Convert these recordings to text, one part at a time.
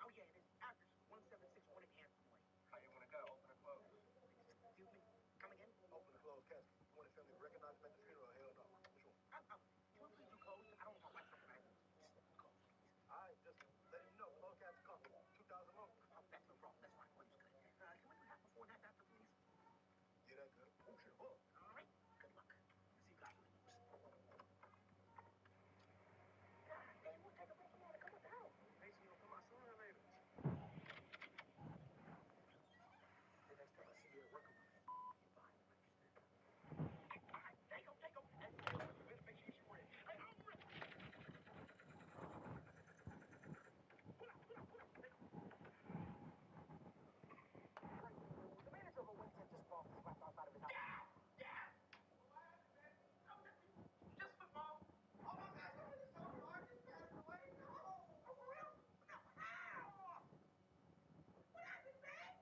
Oh yeah, it is address 1761 in Hampton Way. How you want to go? Open or close? Excuse me. Come again? Open or close casket. You want your family to recognize him at the funeral? Hell no. Which one? Can we please do closed? I don't want my wife's something. Closed, please. All right, just letting you know. Close casket coffee. 2,000 more. Oh, that's no problem. That's fine. Well, you good. Can we do that before that after, please? Yeah, that's good. Oh, sure. All right. Good luck. See you guys later. God damn, what type of person want to come with the house? Hey, so you gonna come out sooner or later? The next time I see you at work, I'm gonna you buy it. All right, take them. And make sure you're ready. Hey, I'm ready. Pull out. Take 'em. The manager of a wing tip just brought this wrapped outside of his house. Yeah. Just football. Oh my God, somebody saw Marcus passed away. No. Oh, for real? No. How? What happened, man?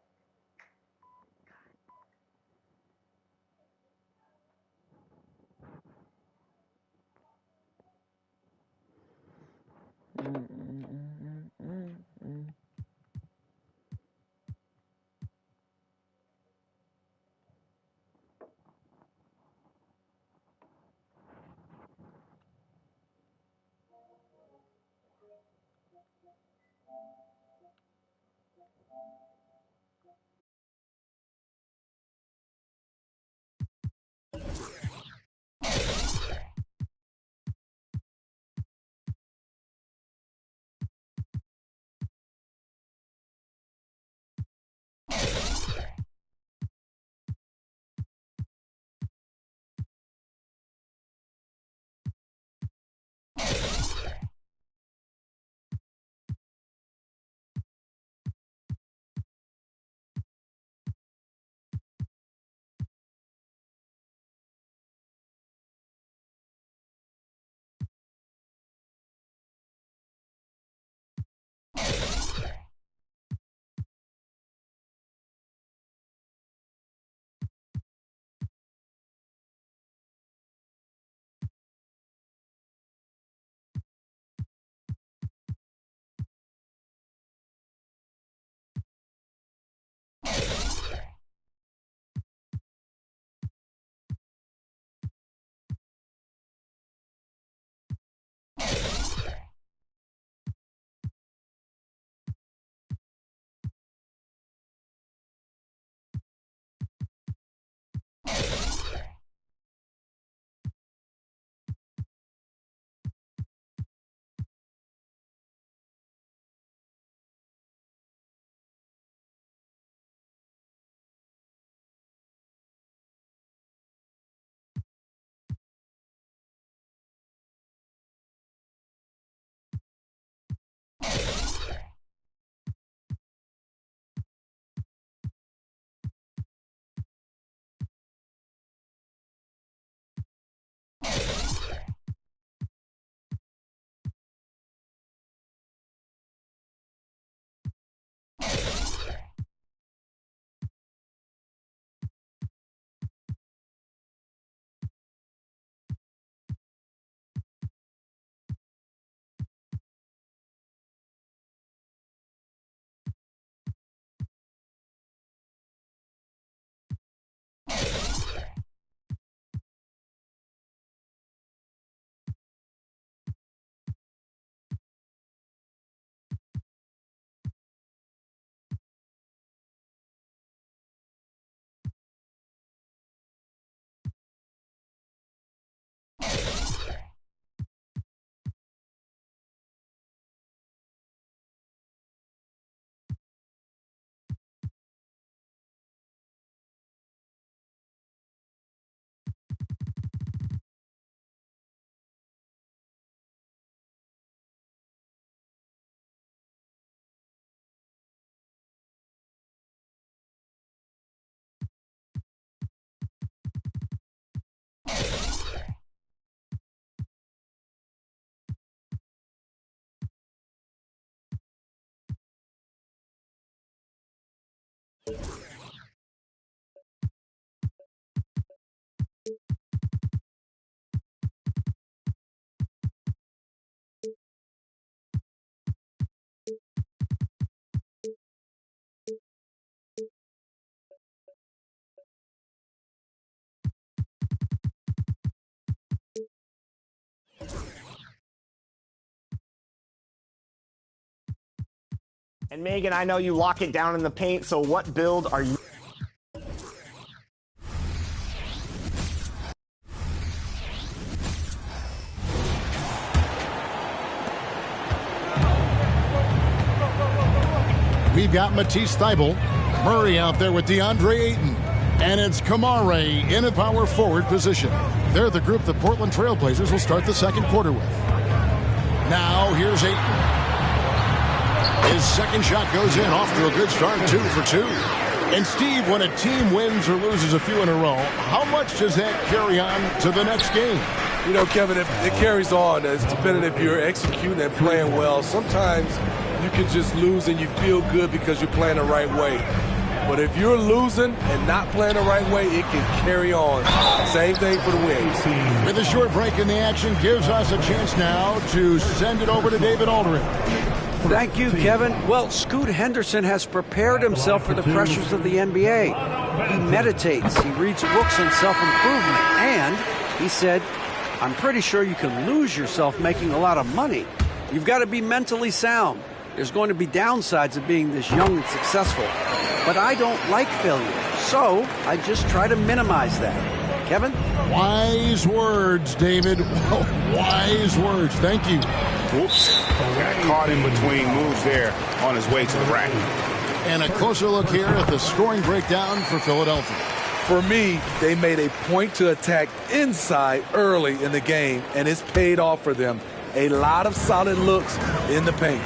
And Megan, I know you lock it down in the paint, so what build are you? We've got Matisse Thybulle, Murray out there with DeAndre Ayton, and it's Kamare in a power forward position. They're the group the Portland Trailblazers will start the second quarter with. Now here's Ayton. His second shot goes in, off to a good start, 2 for 2. And Steve, when a team wins or loses a few in a row, how much does that carry on to the next game? You know, Kevin, it carries on. It's depending if you're executing and playing well. Sometimes you can just lose and you feel good because you're playing the right way. But if you're losing and not playing the right way, it can carry on. Same thing for the wins. With a short break in the action, gives us a chance now to send it over to David Aldridge. Thank you, Kevin. Well, Scoot Henderson has prepared himself for the pressures of the NBA. He meditates, he reads books on self-improvement, and he said, I'm pretty sure you can lose yourself making a lot of money. You've got to be mentally sound. There's going to be downsides of being this young and successful. But I don't like failure, so I just try to minimize that. Kevin? Wise words, David. Wise words. Thank you. Whoops. Got caught in between moves there on his way to the rack. And a closer look here at the scoring breakdown for Philadelphia. For me, they made a point to attack inside early in the game, and it's paid off for them. A lot of solid looks in the paint.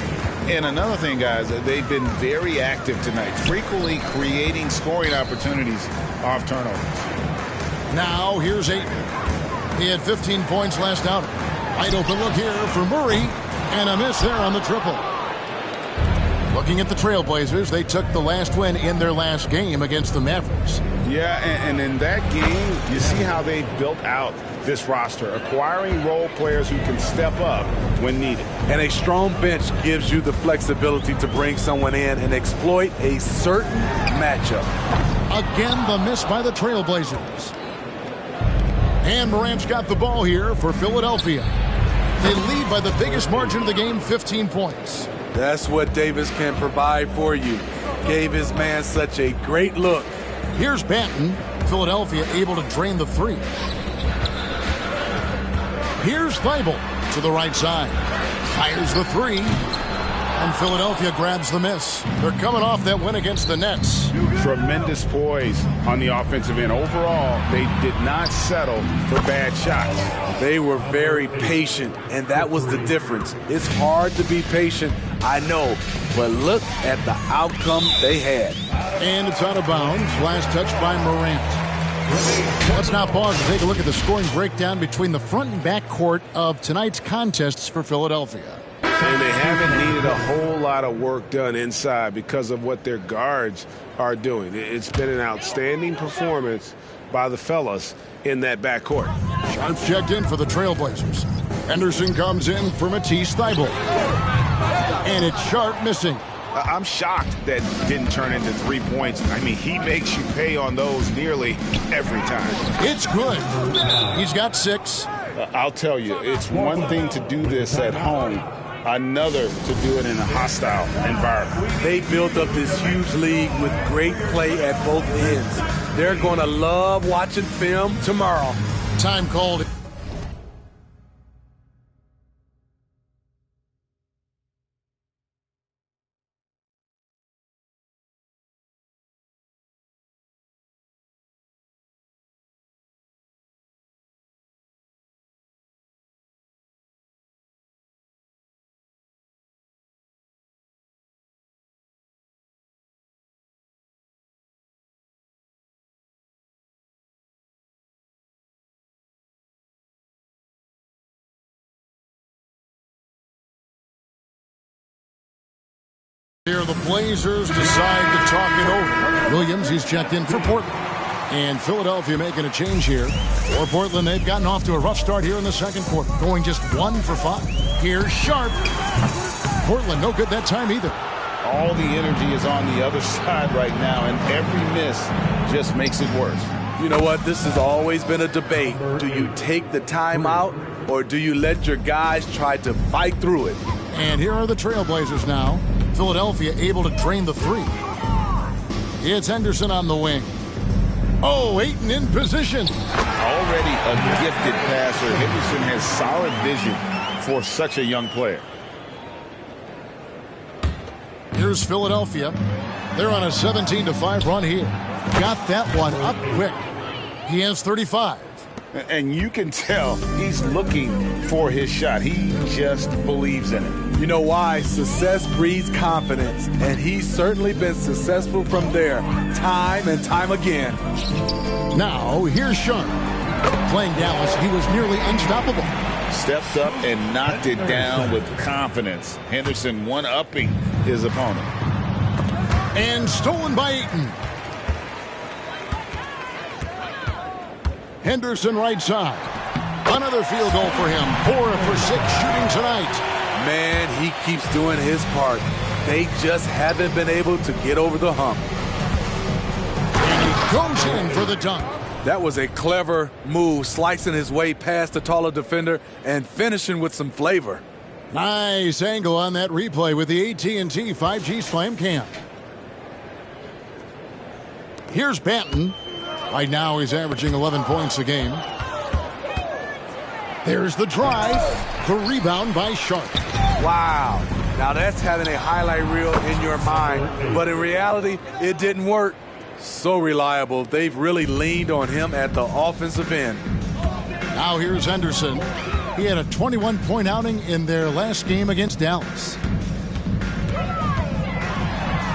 And another thing, guys, they've been very active tonight, frequently creating scoring opportunities off turnovers. Now here's Ayton. He had 15 points last outing. Wide open look here for Murray, and a miss there on the triple. Looking at the Trailblazers, they took the last win in their last game against the Mavericks. Yeah, and in that game, you see how they built out this roster, acquiring role players who can step up when needed. And a strong bench gives you the flexibility to bring someone in and exploit a certain matchup. Again, the miss by the Trailblazers. And Morant's got the ball here for Philadelphia. They lead by the biggest margin of the game, 15 points. That's what Davis can provide for you. Gave his man such a great look. Here's Banton. Philadelphia able to drain the three. Here's Thybulle to the right side. Fires the three. And Philadelphia grabs the miss. They're coming off that win against the Nets. Tremendous poise on the offensive end. Overall, they did not settle for bad shots. They were very patient, and that was the difference. It's hard to be patient, I know, but look at the outcome they had. And it's out of bounds. Last touch by Morant. Let's now pause and take a look at the scoring breakdown between the front and back court of tonight's contests for Philadelphia. And they haven't needed a whole lot of work done inside because of what their guards are doing. It's been an outstanding performance by the fellas in that backcourt. Sharp's checked in for the Trailblazers. Henderson comes in for Matisse Thybulle. And it's Sharp missing. I'm shocked that didn't turn into 3 points. I mean, he makes you pay on those nearly every time. It's good. He's got 6. I'll tell you, it's one thing to do this at home, another to do it in a hostile environment. They built up this huge league with great play at both ends. They're going to love watching film tomorrow. Time called. Here the Blazers decide to talk it over. Williams, he's checked in for Portland. And Philadelphia making a change here. For Portland, they've gotten off to a rough start here in the second quarter, going just 1 for 5. Here's Sharp. Portland, no good that time either. All the energy is on the other side right now, and every miss just makes it worse. You know what? This has always been a debate. Do you take the timeout, or do you let your guys try to fight through it? And here are the Trailblazers now. Philadelphia able to drain the three. It's Henderson on the wing. Oh, Ayton in position. Already a gifted passer. Henderson has solid vision for such a young player. Here's Philadelphia. They're on a 17-5 run here. Got that one up quick. He has 35. And you can tell he's looking for his shot. He just believes in it. You know why? Success breeds confidence, and he's certainly been successful from there, time and time again. Now, here's Sharp. Playing Dallas, he was nearly unstoppable. Steps up and knocked it down with confidence. Henderson one-upping his opponent. And stolen by Ayton. Henderson right side. Another field goal for him. 4 for 6 shooting tonight. Man, he keeps doing his part. They just haven't been able to get over the hump. And he goes in for the dunk. That was a clever move, slicing his way past the taller defender and finishing with some flavor. Nice angle on that replay with the AT&T 5G Slam Cam. Here's Banton. Right now he's averaging 11 points a game. There's the drive. The rebound by Sharp. Wow. Now that's having a highlight reel in your mind, but in reality, it didn't work. So reliable. They've really leaned on him at the offensive end. Now here's Henderson. He had a 21-point outing in their last game against Dallas.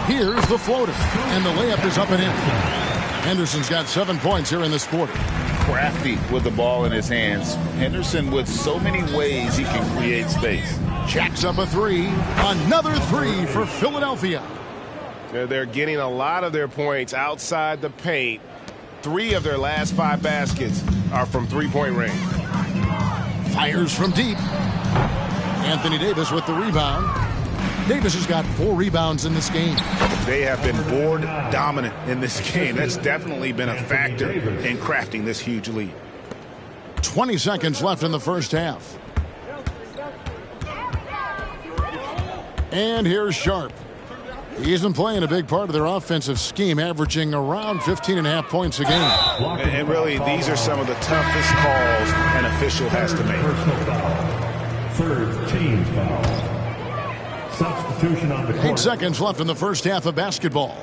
Here's the floater, and the layup is up and in. Henderson's got 7 points here in this quarter. Crafty with the ball in his hands. Henderson with so many ways he can create space. Jacks up a three. Another three for Philadelphia. They're getting a lot of their points outside the paint. 3 of their last 5 baskets are from three-point range. Fires from deep. Anthony Davis with the rebound. Davis has got 4 rebounds in this game. They have been board dominant in this game. That's definitely been a factor in crafting this huge lead. 20 seconds left in the first half. And here's Sharp. He's been playing a big part of their offensive scheme, averaging around 15.5 points a game. And really, these are some of the toughest calls an official has to make. Third team foul. Substitution on the court. 8 seconds left in the first half of basketball.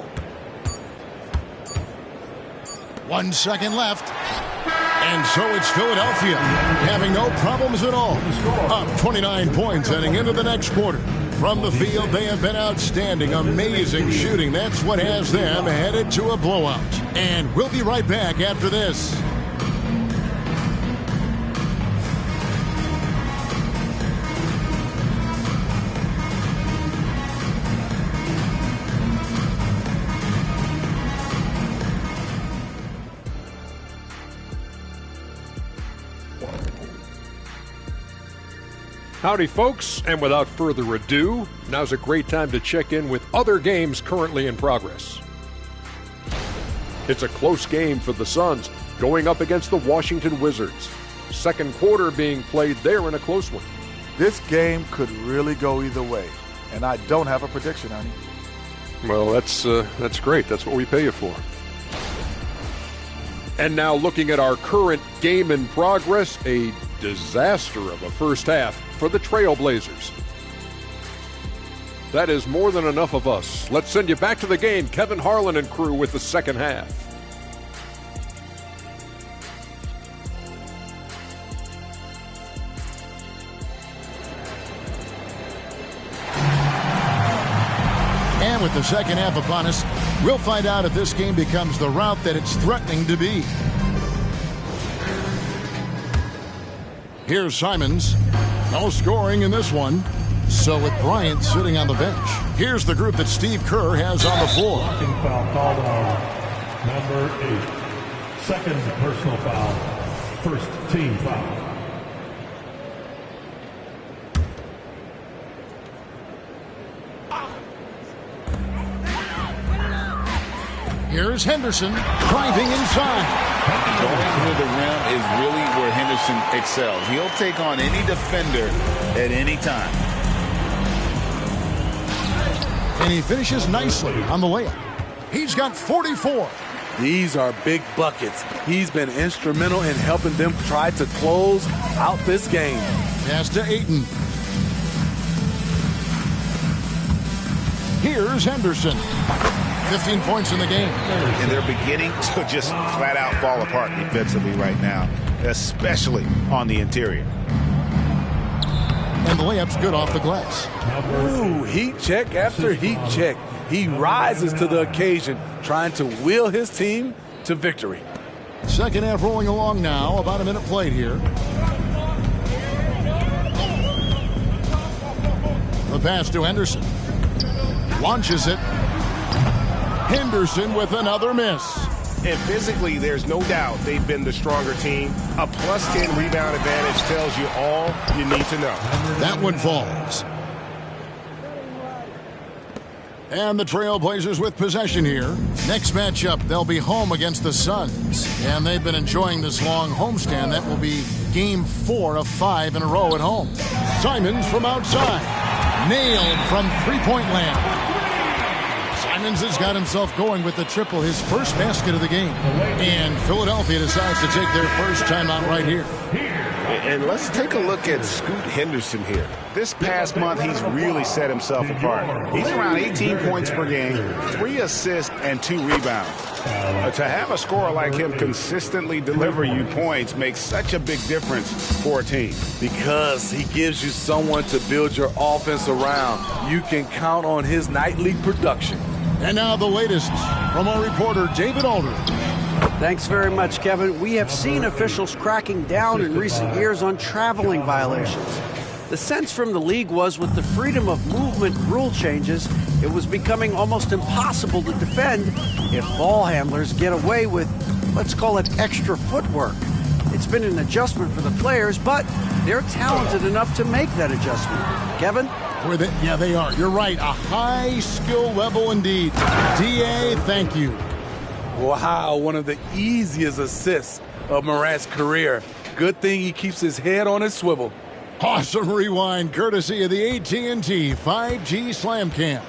1 second left. And so it's Philadelphia having no problems at all. Up 29 points heading into the next quarter. From the field, they have been outstanding. Amazing shooting. That's what has them headed to a blowout. And we'll be right back after this. Howdy, folks, and without further ado, now's a great time to check in with other games currently in progress. It's a close game for the Suns going up against the Washington Wizards. Second quarter being played there in a close one. This game could really go either way, and I don't have a prediction, Ernie. Well, that's great. That's what we pay you for. And now looking at our current game in progress, a disaster of a first half for the Trailblazers. That is more than enough of us. Let's send you back to the game. Kevin Harlan and crew with the second half. And with the second half upon us, we'll find out if this game becomes the route that it's threatening to be. Here's Simons. No scoring in this one. So with Bryant sitting on the bench, here's the group that Steve Kerr has on the floor. Blocking foul called on number 8. Second personal foul. First team foul. Here's Henderson driving inside. Going through the rim is really where Henderson excels. He'll take on any defender at any time. And he finishes nicely on the layup. He's got 44. These are big buckets. He's been instrumental in helping them try to close out this game. Pass to Ayton. Here's Henderson. 15 points in the game. And they're beginning to just flat out fall apart defensively right now, especially on the interior. And the layup's good off the glass. Ooh, heat check after heat check. He rises to the occasion, trying to will his team to victory. Second half rolling along now. About a minute played here. The pass to Henderson. Launches it. Henderson with another miss. And physically, there's no doubt they've been the stronger team. A plus 10 rebound advantage tells you all you need to know. That one falls. And the Trailblazers with possession here. Next matchup, they'll be home against the Suns. And they've been enjoying this long homestand. That will be game 4 of 5 in a row at home. Simons from outside. Nailed from three-point land. Simons has got himself going with the triple, his first basket of the game. And Philadelphia decides to take their first timeout right here. And let's take a look at Scoot Henderson here. This past month, he's really set himself apart. He's around 18 points per game, 3 assists, and 2 rebounds. To have a scorer like him consistently deliver you points makes such a big difference for a team. Because he gives you someone to build your offense around. You can count on his nightly production. And now the latest from our reporter, David Aldridge. Thanks very much, Kevin. We have seen officials cracking down in recent years on traveling violations. The sense from the league was with the freedom of movement rule changes, it was becoming almost impossible to defend if ball handlers get away with, let's call it, extra footwork. It's been an adjustment for the players, but they're talented enough to make that adjustment. Kevin? Yeah, they are. You're right. A high skill level indeed. DA, thank you. Wow, one of the easiest assists of Morant's career. Good thing he keeps his head on his swivel. Awesome rewind, courtesy of the AT&T 5G Slam Cam.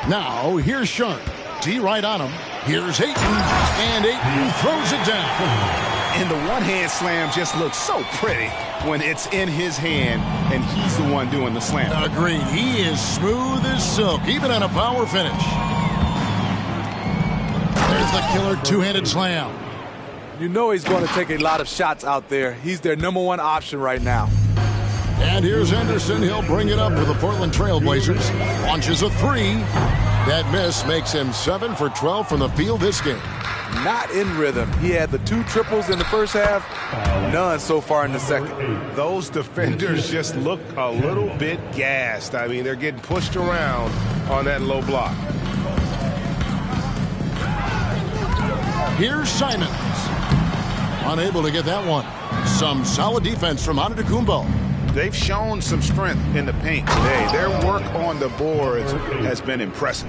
Now, here's Sharp. D right on him. Here's Ayton, and Ayton throws it down. And the one-hand slam just looks so pretty when it's in his hand and he's the one doing the slam. Agreed. He is smooth as silk, even on a power finish. There's the killer two-handed slam. You know he's going to take a lot of shots out there. He's their #1 option right now. And here's Henderson. He'll bring it up for the Portland Trailblazers. Launches a 3. That miss makes him 7 for 12 from the field this game. Not in rhythm. He had the 2 triples in the first half, none so far in the second. Those defenders just look a little bit gassed. I mean, they're getting pushed around on that low block. Here's Simons. Unable to get that one. Some solid defense from Antetokounmpo. They've shown some strength in the paint today. Their work on the boards has been impressive.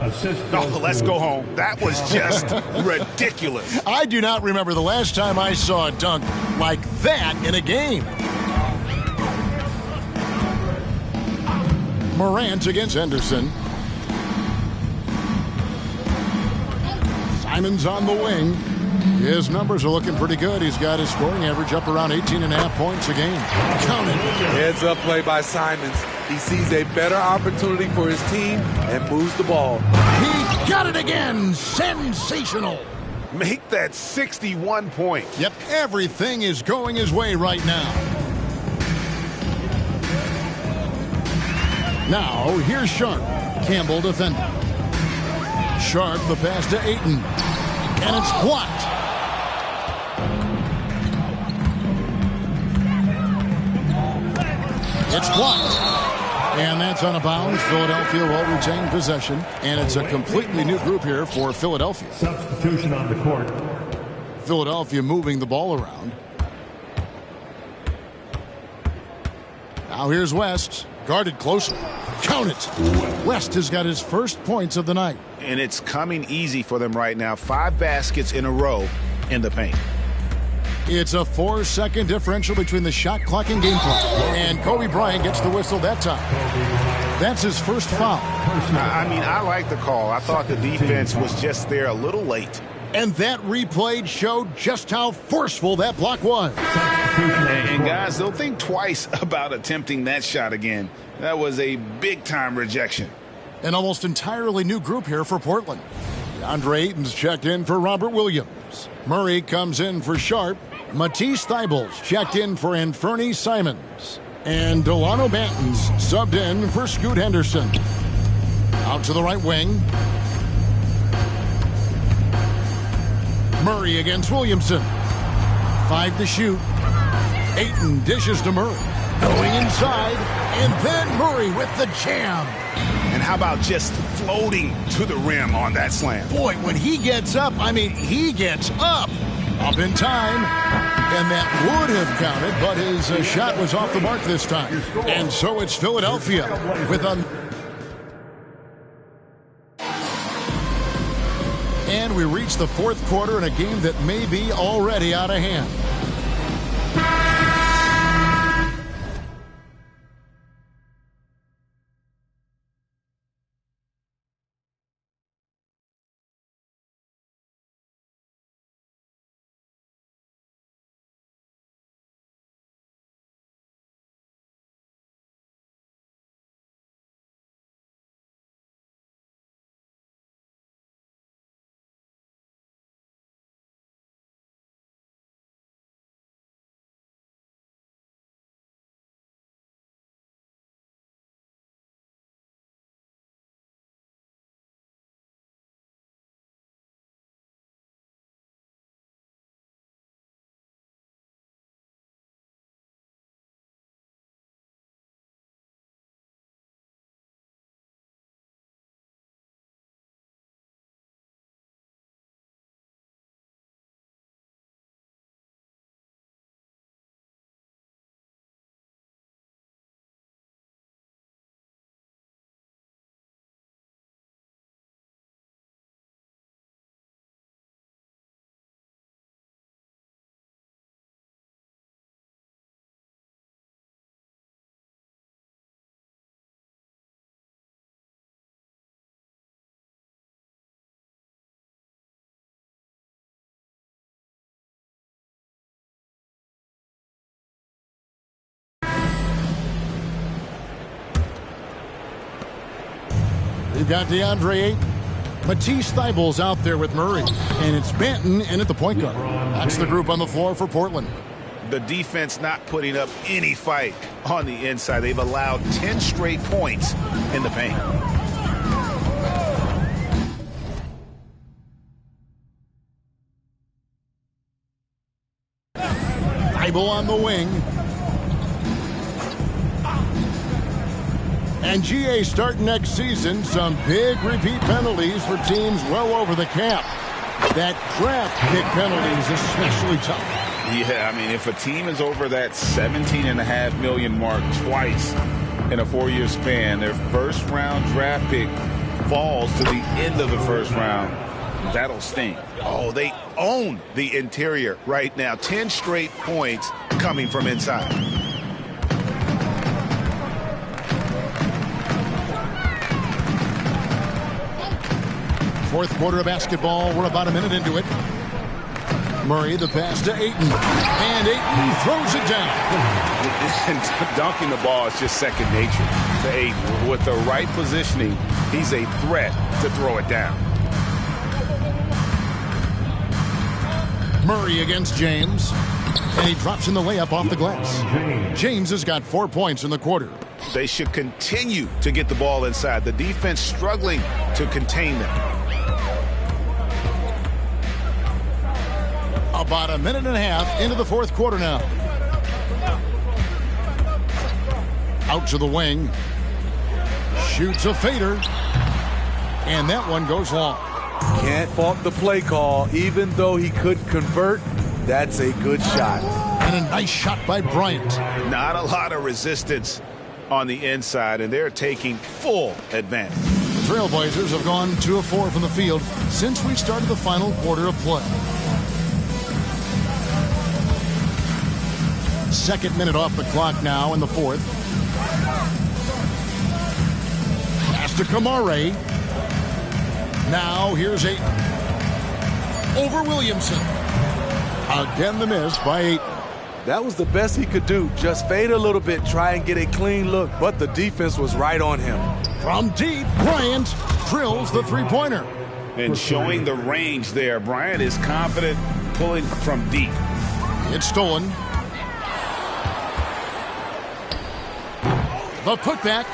Oh, let's go home. That was just ridiculous. I do not remember the last time I saw a dunk like that in a game. Morant against Henderson. Simons on the wing. His numbers are looking pretty good. He's got his scoring average up around 18.5 points a game. Count it. Heads up play by Simons. He sees a better opportunity for his team and moves the ball. He got it again. Sensational. Make that 61 points. Yep, everything is going his way right now. Now, here's Sharp. Campbell defending. Sharp, the pass to Ayton. And it's blocked. It's blocked. And that's on a bounce. Philadelphia will retain possession. And it's a completely new group here for Philadelphia. Substitution on the court. Philadelphia moving the ball around. Now here's West. Guarded closely. Count it. West has got his first points of the night. And it's coming easy for them right now. 5 baskets in a row in the paint. It's a 4-second differential between the shot clock and game clock. And Kobe Bryant gets the whistle that time. That's his first foul. I mean, I like the call. I thought the defense was just there a little late. And that replay showed just how forceful that block was. And guys, they'll think twice about attempting that shot again. That was a big-time rejection. An almost entirely new group here for Portland. DeAndre Ayton's checked in for Robert Williams. Murray comes in for Sharp. Matisse Thybulle's checked in for Anfernee Simons. And Delano Banton's subbed in for Scoot Henderson. Out to the right wing. Murray against Williamson. 5 to shoot. Ayton dishes to Murray. Going inside. And then Murray with the jam. And how about just floating to the rim on that slam? Boy, when he gets up, I mean, he gets up. Up in time. And that would have counted, but his shot was off the mark this time. And so it's Philadelphia with a... And we reach the fourth quarter in a game that may be already out of hand. We've got DeAndre Ayton. Matisse Thybulle's out there with Murray. And it's Banton in at the point guard. That's the group on the floor for Portland. The defense not putting up any fight on the inside. They've allowed 10 straight points in the paint. Thybulle on the wing. And GA starting next season, some big repeat penalties for teams well over the cap. That draft pick penalty is especially tough. Yeah, I mean, if a team is over that $17.5 million mark twice in a 4-year span, their first-round draft pick falls to the end of the first round. That'll sting. Oh, they own the interior right now. 10 straight points coming from inside. Fourth quarter of basketball. We're about a minute into it. Murray, the pass to Ayton. And Ayton throws it down. And dunking the ball is just second nature to Ayton. With the right positioning, he's a threat to throw it down. Murray against James. And he drops in the layup off the glass. James has got 4 points in the quarter. They should continue to get the ball inside. The defense struggling to contain them. About a minute and a half into the fourth quarter now. Out to the wing. Shoots a fader. And that one goes long. Can't fault the play call. Even though he couldn't convert, that's a good shot. And a nice shot by Bryant. Not a lot of resistance on the inside, and they're taking full advantage. The Trailblazers have gone 2 of 4 from the field since we started the final quarter of play. Second minute off the clock now in the fourth. Pass to Kamare. Now here's Ayton. Over Williamson. Again the miss by Ayton. That was the best he could do. Just fade a little bit, try and get a clean look, but the defense was right on him. From deep, Bryant drills the three-pointer. And showing the range there. Bryant is confident pulling from deep. It's stolen. The putback.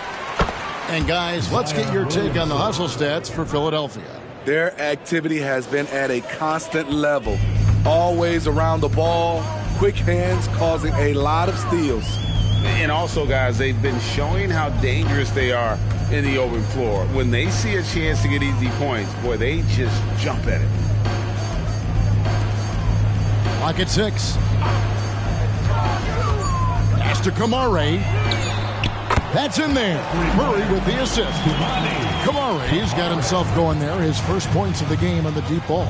And guys, let's get your take on the hustle stats for Philadelphia. Their activity has been at a constant level. Always around the ball, quick hands causing a lot of steals. And also, guys, they've been showing how dangerous they are in the open floor. When they see a chance to get easy points, boy, they just jump at it. Lock at 6. Pass to Kamare. That's in there. Murray with the assist. Kamare's got himself going there. His first points of the game on the deep ball.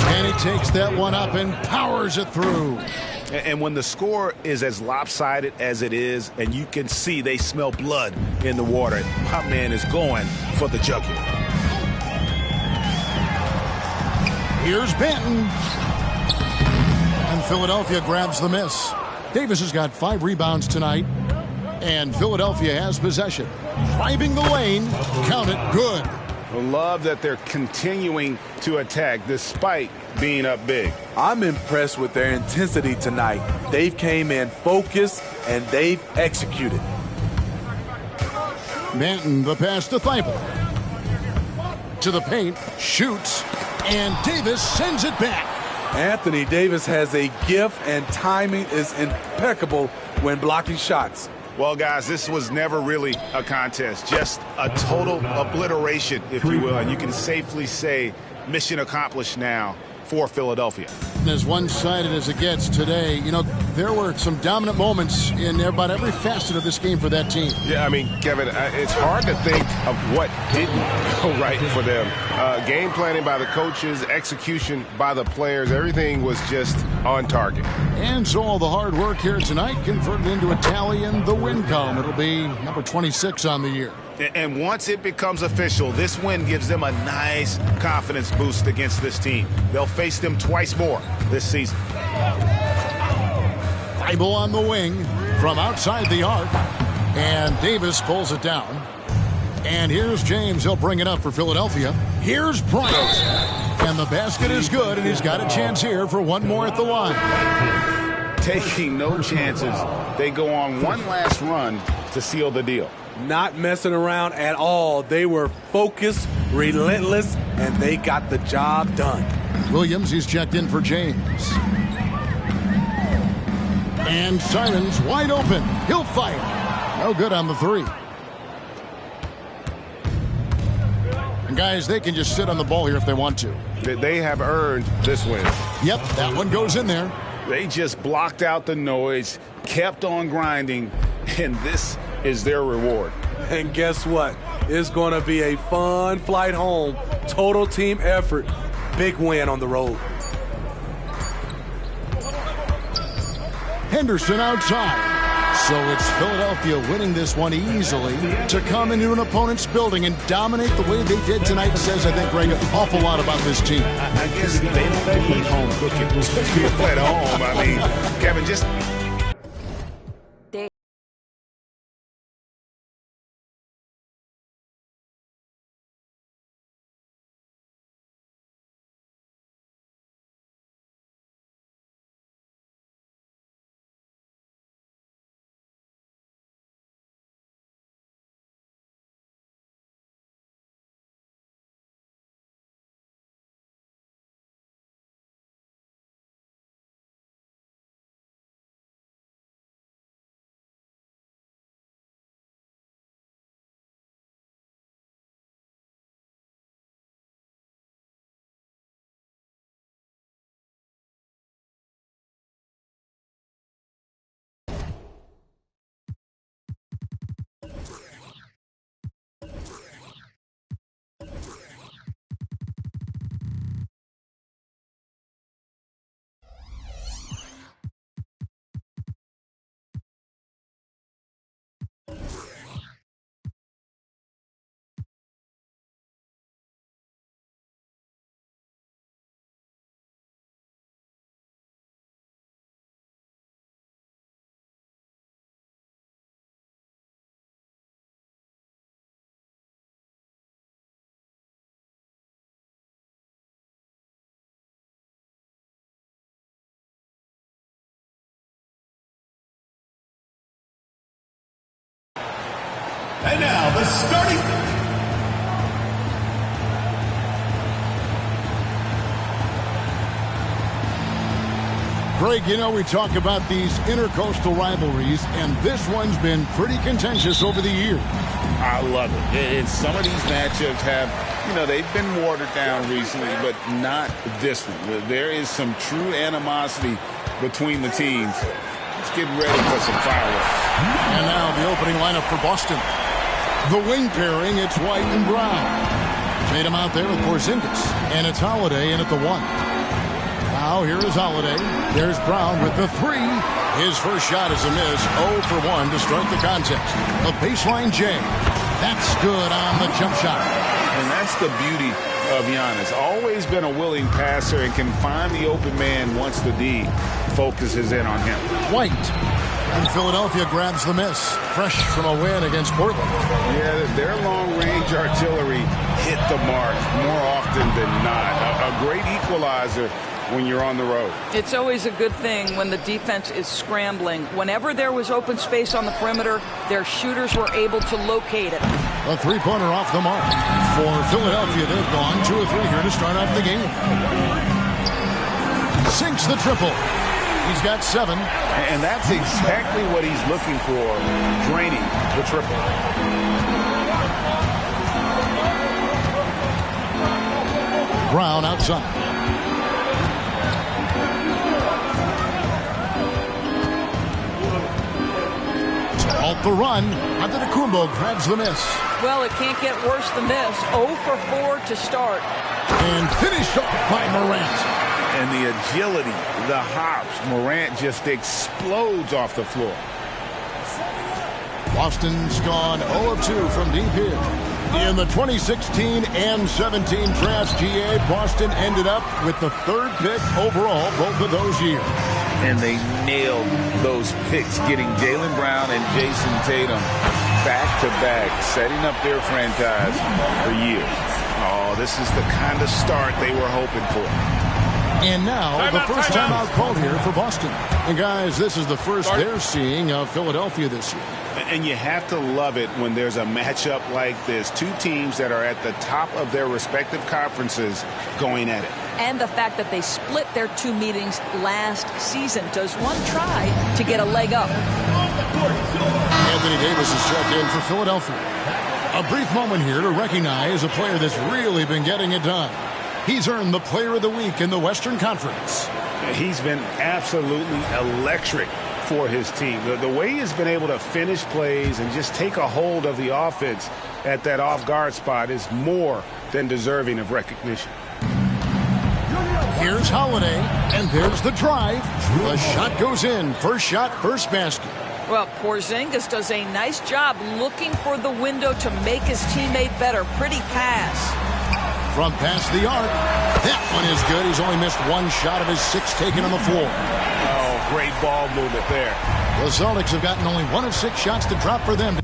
And he takes that one up and powers it through. And when the score is as lopsided as it is, and you can see they smell blood in the water, my man is going for the jugular. Here's Benton. And Philadelphia grabs the miss. Davis has got 5 rebounds tonight. And Philadelphia has possession. Driving the lane. Count it. Good. I love that they're continuing to attack despite being up big. I'm impressed with their intensity tonight. They've came in focused and they've executed. Benton, the pass to Thibault. To the paint, shoots, and Davis sends it back. Anthony Davis has a gift and timing is impeccable when blocking shots. Well, guys, this was never really a contest, just a total obliteration, if you will. And you can safely say mission accomplished now for Philadelphia. As one-sided as it gets today, you know, there were some dominant moments in about every facet of this game for that team. Yeah, I mean, Kevin, it's hard to think of what didn't go right for them. Game planning by the coaches, execution by the players, everything was just on target. And so all the hard work here tonight converted into a tally in the win column. It'll be number 26 on the year. And once it becomes official, this win gives them a nice confidence boost against this team. They'll face them twice more this season. Thibault on the wing from outside the arc. And Davis pulls it down. And here's James. He'll bring it up for Philadelphia. Here's Bryant. And the basket is good, and he's got a chance here for one more at the line. Taking no chances. They go on one last run to seal the deal. Not messing around at all. They were focused, relentless, and they got the job done. Williams, he's checked in for James. And Simons wide open. He'll fire. No good on the 3. And guys, they can just sit on the ball here if they want to. They have earned this win. Yep, that one goes in there. They just blocked out the noise, kept on grinding, and this is their reward. And guess what? It's going to be a fun flight home. Total team effort. Big win on the road. Henderson outside. So it's Philadelphia winning this one easily. To come into an opponent's building and dominate the way they did tonight says, I think, Greg, an awful lot about this team. I guess they don't eat home cooking at home. I mean, Kevin, just And now the starting... Greg, you know, we talk about these intercoastal rivalries, and this one's been pretty contentious over the years. I love it. And some of these matchups have, you know, they've been watered down recently, but not this one. There is some true animosity between the teams. Let's get ready for some fireworks. And now the opening lineup for Boston. The wing pairing, it's White and Brown. Tatum out there with Porzingis, and it's Holiday in at the 1. Now here is Holiday. There's Brown with the 3. His first shot is a miss. 0 for 1 to start the contest. A baseline J. That's good on the jump shot. And that's the beauty of Giannis. Always been a willing passer and can find the open man once the D focuses in on him. White. And Philadelphia grabs the miss. Fresh from a win against Portland. Yeah, their long-range artillery hit the mark more often than not. A great equalizer when you're on the road. It's always a good thing when the defense is scrambling. Whenever there was open space on the perimeter, their shooters were able to locate it. A three-pointer off the mark. For Philadelphia, they've gone 2 of 3 here to start off the game. Sinks the triple. He's got 7. And that's exactly what he's looking for, draining the triple. Brown outside. Alt the run. Antetokounmpo grabs the miss. Well, it can't get worse than this. 0 for 4 to start. And finished off by Morant. And the agility, the hops, Morant just explodes off the floor. Boston's gone 0 of 2 from deep here. In the 2016 and 17 draft, GA, Boston ended up with the 3rd pick overall both of those years. And they nailed those picks, getting Jaylen Brown and Jason Tatum back-to-back, setting up their franchise for years. Oh, this is the kind of start they were hoping for. And now, the first timeout called here for Boston. And guys, this is the first they're seeing of Philadelphia this year. And you have to love it when there's a matchup like this. 2 teams that are at the top of their respective conferences going at it. And the fact that they split their 2 meetings last season. Does one try to get a leg up? Anthony Davis is checked in for Philadelphia. A brief moment here to recognize a player that's really been getting it done. He's earned the Player of the Week in the Western Conference. He's been absolutely electric for his team. The way he's been able to finish plays and just take a hold of the offense at that off-guard spot is more than deserving of recognition. Here's Holiday, and there's the drive. The shot goes in. First shot, first basket. Well, Porzingis does a nice job looking for the window to make his teammate better. Pretty pass. From past the arc. That one is good. He's only missed 1 shot of his 6 taken on the floor. Oh, great ball movement there. The Celtics have gotten only 1 of 6 shots to drop for them.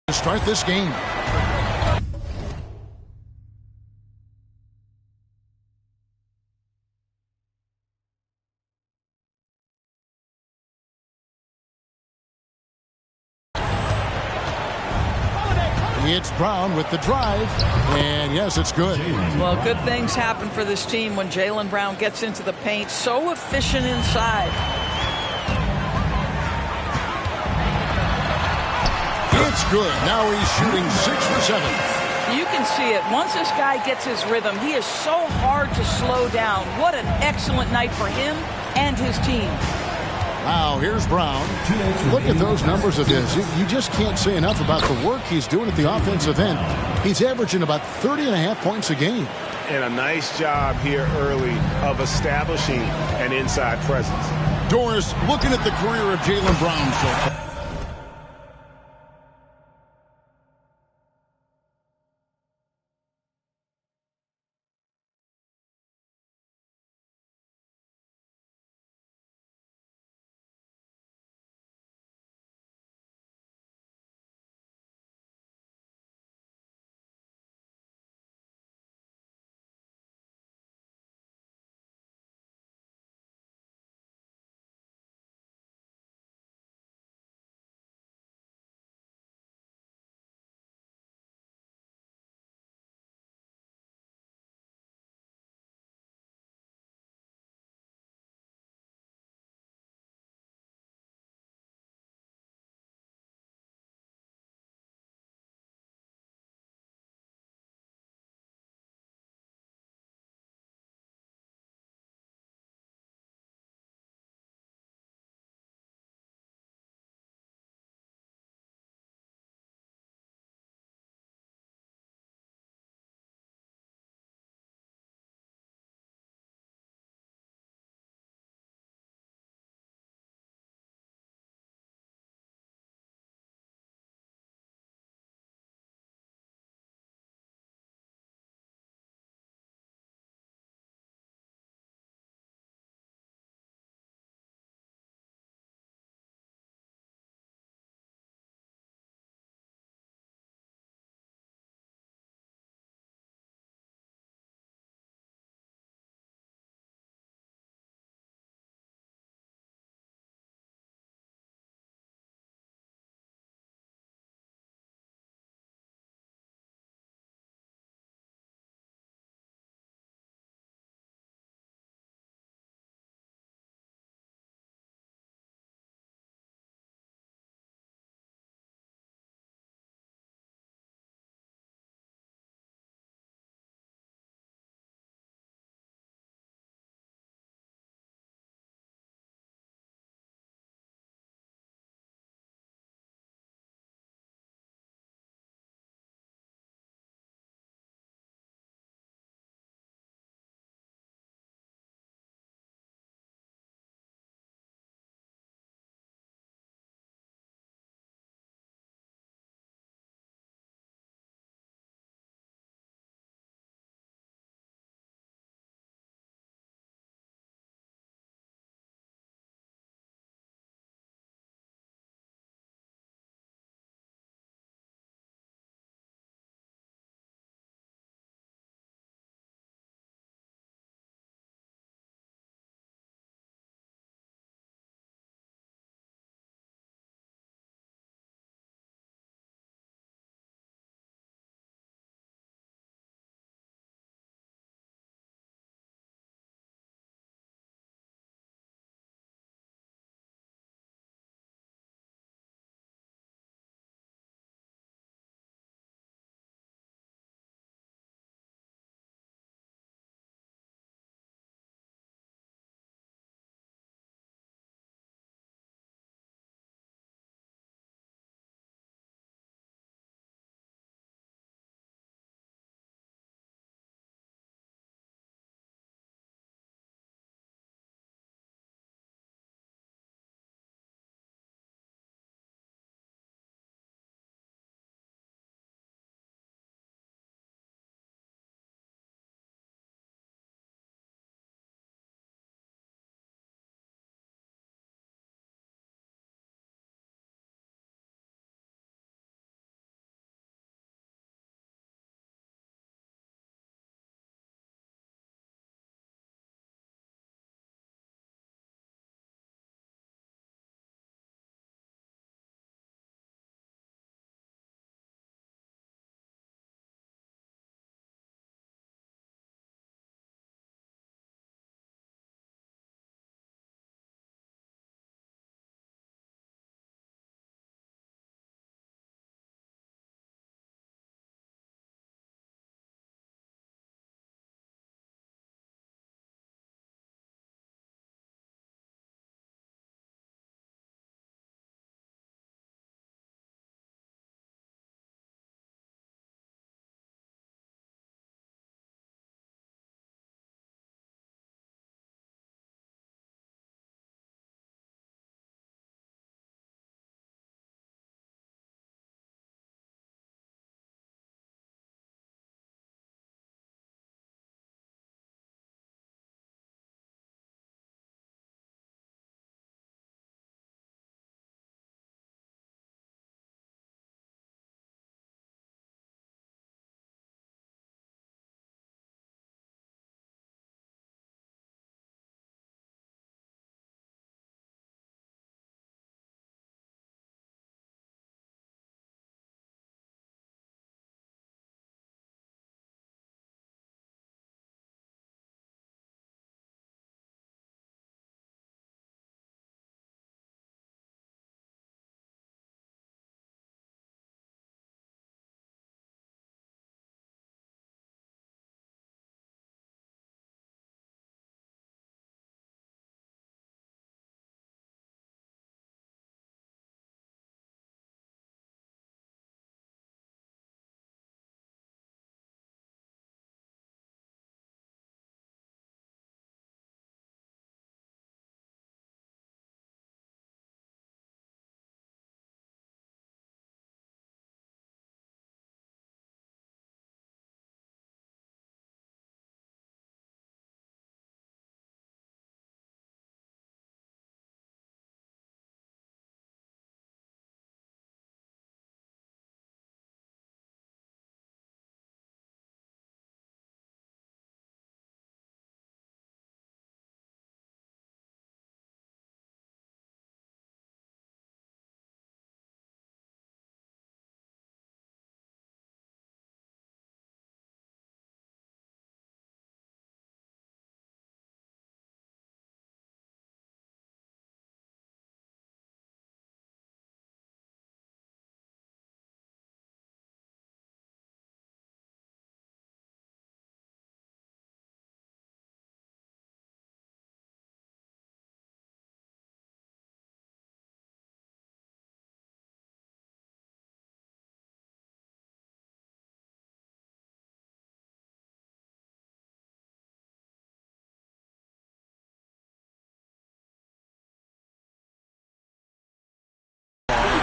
To start this game. It's Brown with the drive, and yes, it's good. Well, good things happen for this team when Jaylen Brown gets into the paint. So efficient inside. It's good. Now he's shooting 6 for 7. You can see it. Once this guy gets his rhythm, he is so hard to slow down. What an excellent night for him and his team. Now, here's Brown. Look at those numbers of his. You just can't say enough about the work he's doing at the offensive end. He's averaging about 30.5 points a game. And a nice job here early of establishing an inside presence. Doris, looking at the career of Jaylen Brown so far.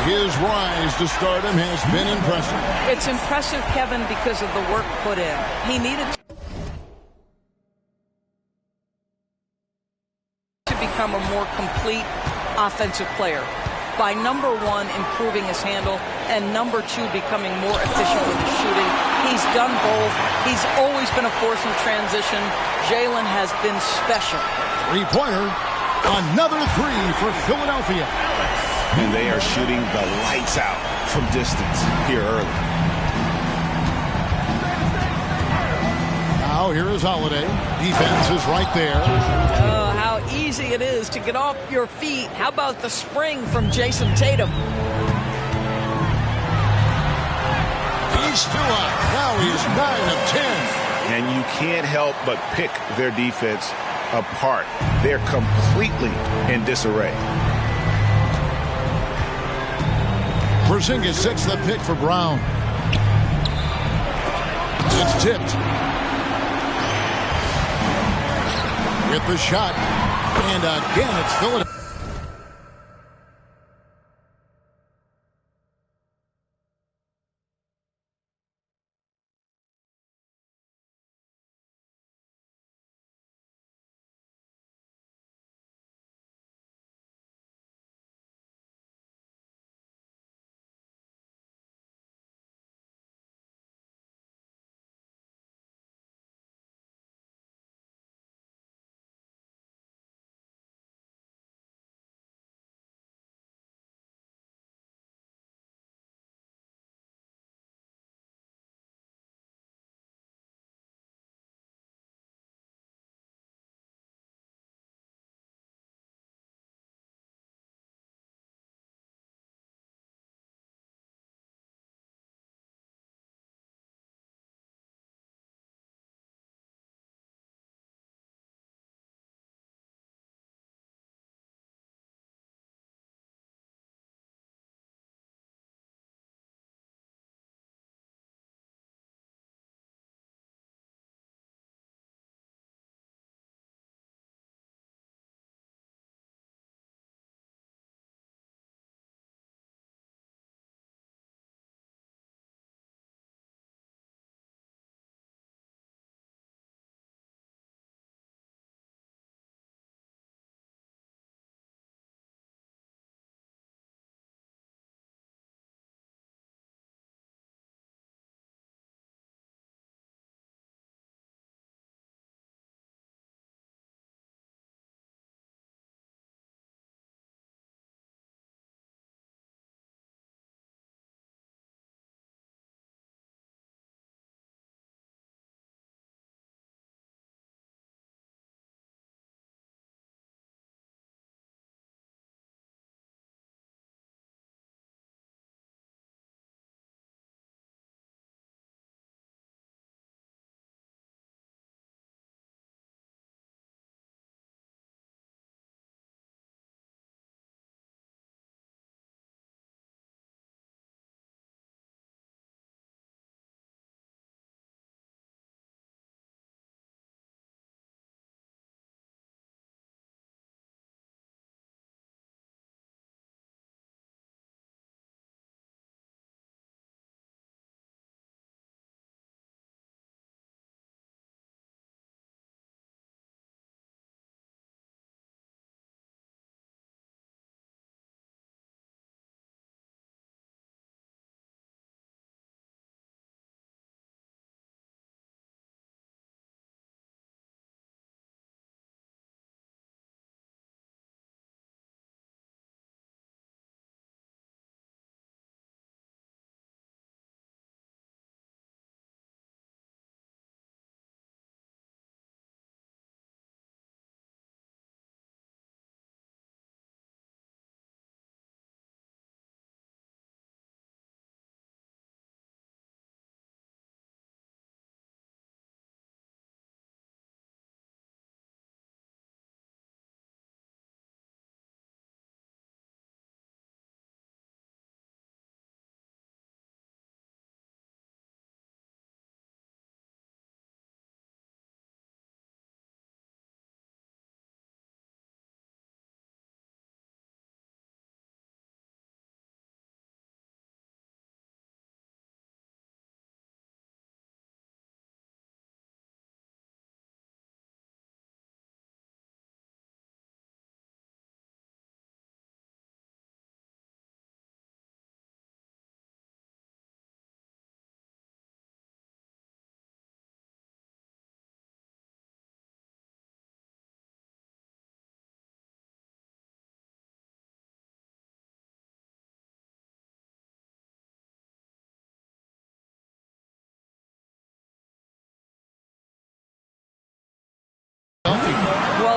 His rise to stardom has been impressive. It's impressive, Kevin, because of the work put in. He needed to become a more complete offensive player by, number one, improving his handle, and number two, becoming more efficient with his shooting. He's done both. He's always been a force in transition. Jalen has been special. Three-pointer. Another three for Philadelphia. And they are shooting the lights out from distance here early. Now here is Holiday. Defense is right there. Oh, how easy it is to get off your feet. How about the spring from Jason Tatum? He's still up. Now he's 9 of 10. And you can't help but pick their defense apart. They're completely in disarray. Porzingis sets the pick for Brown. It's tipped. With the shot. And again, it's Philadelphia.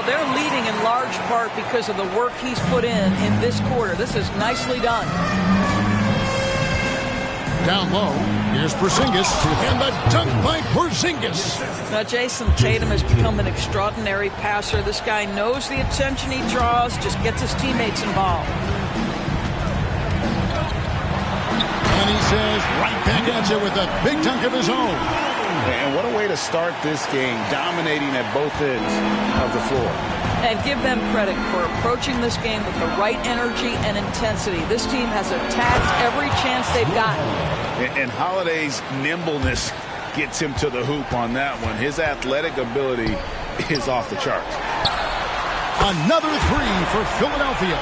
Well, they're leading in large part because of the work he's put in this quarter. This is nicely done. Down low, here's Porzingis, and the dunk by Porzingis. Now, Jason Tatum has become an extraordinary passer. This guy knows the attention he draws, just gets his teammates involved. And he says, right back at you with a big dunk of his own. And what a way to start this game, dominating at both ends of the floor. And give them credit for approaching this game with the right energy and intensity. This team has attacked every chance they've gotten. And Holiday's nimbleness gets him to the hoop on that one. His athletic ability is off the charts. Another three for Philadelphia.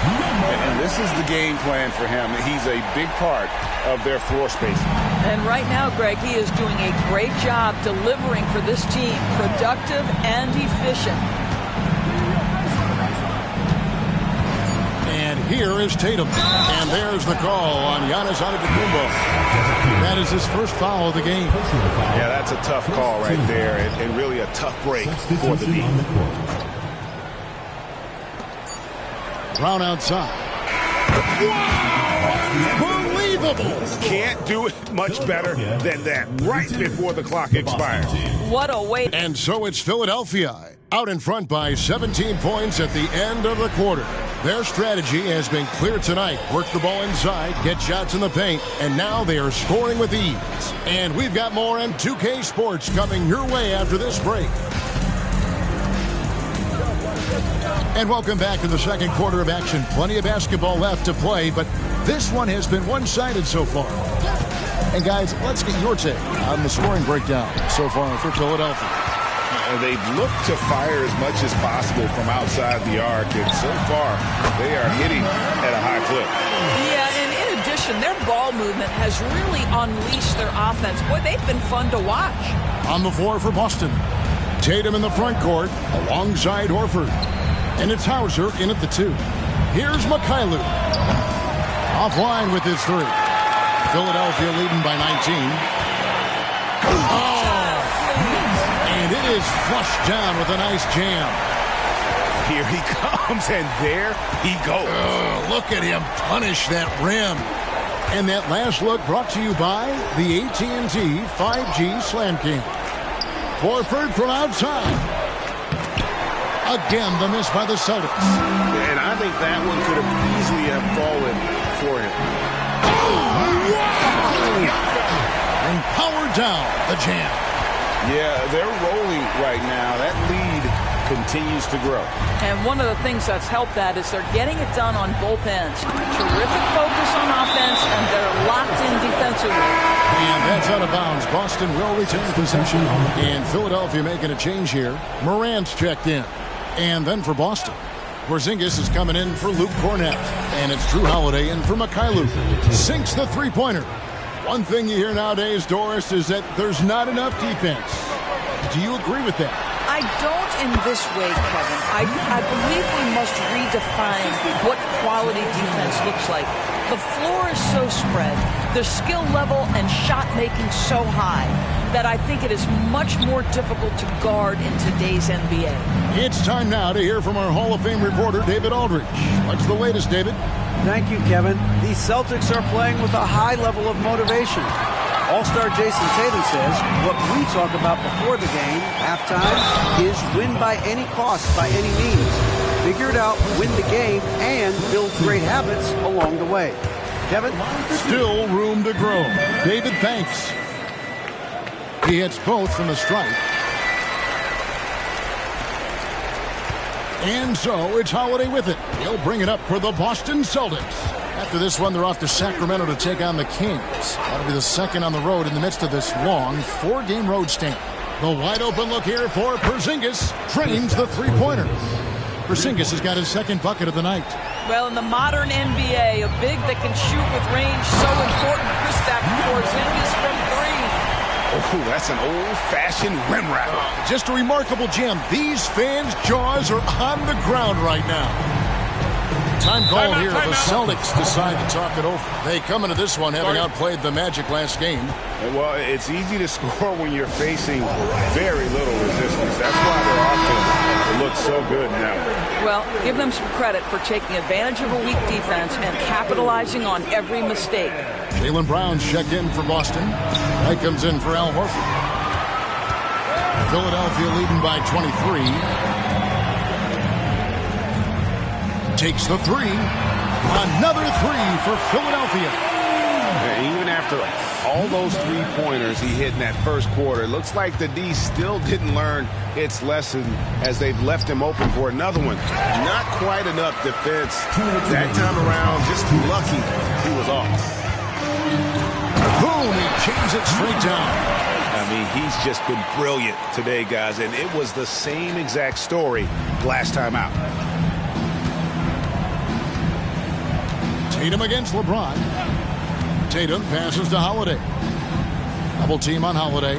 And this is the game plan for him. He's a big part of their floor spacing. And right now, Greg, he is doing a great job delivering for this team, productive and efficient. And here is Tatum. And there's the call on Giannis Antetokounmpo. That is his first foul of the game. Yeah, that's a tough call right there, and really a tough break for the team. Brown outside. Wow! Unbelievable! Can't do it much better than that right before the clock expires. What a way. And so it's Philadelphia out in front by 17 points at the end of the quarter. Their strategy has been clear tonight. Work the ball inside, get shots in the paint, and now they are scoring with ease. And we've got more M2K Sports coming your way after this break. And welcome back to the second quarter of action. Plenty of basketball left to play, but this one has been one-sided so far. And guys, let's get your take on the scoring breakdown so far for Philadelphia. They've looked to fire as much as possible from outside the arc, and so far they are hitting at a high clip. Yeah, and in addition, their ball movement has really unleashed their offense. Boy, they've been fun to watch. On the floor for Boston, Tatum in the front court alongside Horford. And it's Hauser in at the 2. Here's Mikhailuk. Offline with his 3. Philadelphia leading by 19. Oh! And it is flushed down with a nice jam. Here he comes, and there he goes. Look at him punish that rim. And that last look brought to you by the AT&T 5G Slam King. Horford from outside. Again, the miss by the Celtics. And I think that one could have easily have fallen for him. Oh, wow! And powered down the jam. Yeah, they're rolling right now. That lead continues to grow. And one of the things that's helped that is they're getting it done on both ends. Terrific focus on offense, and they're locked in defensively. And that's out of bounds. Boston will retain possession. And Philadelphia making a change here. Morant's checked in. And then for Boston, Porzingis is coming in for Luke Cornett. And it's Drew Holiday in for Mikhailuk. Sinks the three-pointer. One thing you hear nowadays, Doris, is that there's not enough defense. Do you agree with that? I don't in this way, Kevin. I believe we must redefine what quality defense looks like. The floor is so spread, the skill level and shot making so high that I think it is much more difficult to guard in today's NBA. It's time now to hear from our Hall of Fame reporter, David Aldridge. What's the latest, David? Thank you, Kevin. The Celtics are playing with a high level of motivation. All-star Jason Tatum says what we talk about before the game, halftime, is win by any cost, by any means. Figure it out, win the game, and build great habits along the way. Kevin? Still room to grow. David, thanks. He hits both from the stripe. And so it's Holiday with it. He'll bring it up for the Boston Celtics. After this one, they're off to Sacramento to take on the Kings. That'll be the second on the road in the midst of this long 4-game road stand. The wide open look here for Porzingis. Trains the three-pointer. Porzingis has got his second bucket of the night. Well, in the modern NBA, a big that can shoot with range, so important. Kristaps Porzingis from 3. Oh, that's an old-fashioned rim wrap. Just a remarkable jam. These fans' jaws are on the ground right now. Time called here. The Celtics decide to talk it over. They come into this one having outplayed the Magic last game. Well, it's easy to score when you're facing very little resistance. That's why their offense looks so good now. Well, give them some credit for taking advantage of a weak defense and capitalizing on every mistake. Jaylen Brown's checked in for Boston. Wright comes in for Al Horford. Philadelphia leading by 23. Takes the three. Another three for Philadelphia. Even after all those three-pointers he hit in that first quarter, it looks like the D still didn't learn its lesson as they've left him open for another one. Not quite enough defense that time around. Just lucky he was off. Boom, he chains it straight down. I mean, he's just been brilliant today, guys, and it was the same exact story last time out. Tatum against LeBron. Tatum passes to Holiday. Double team on Holiday.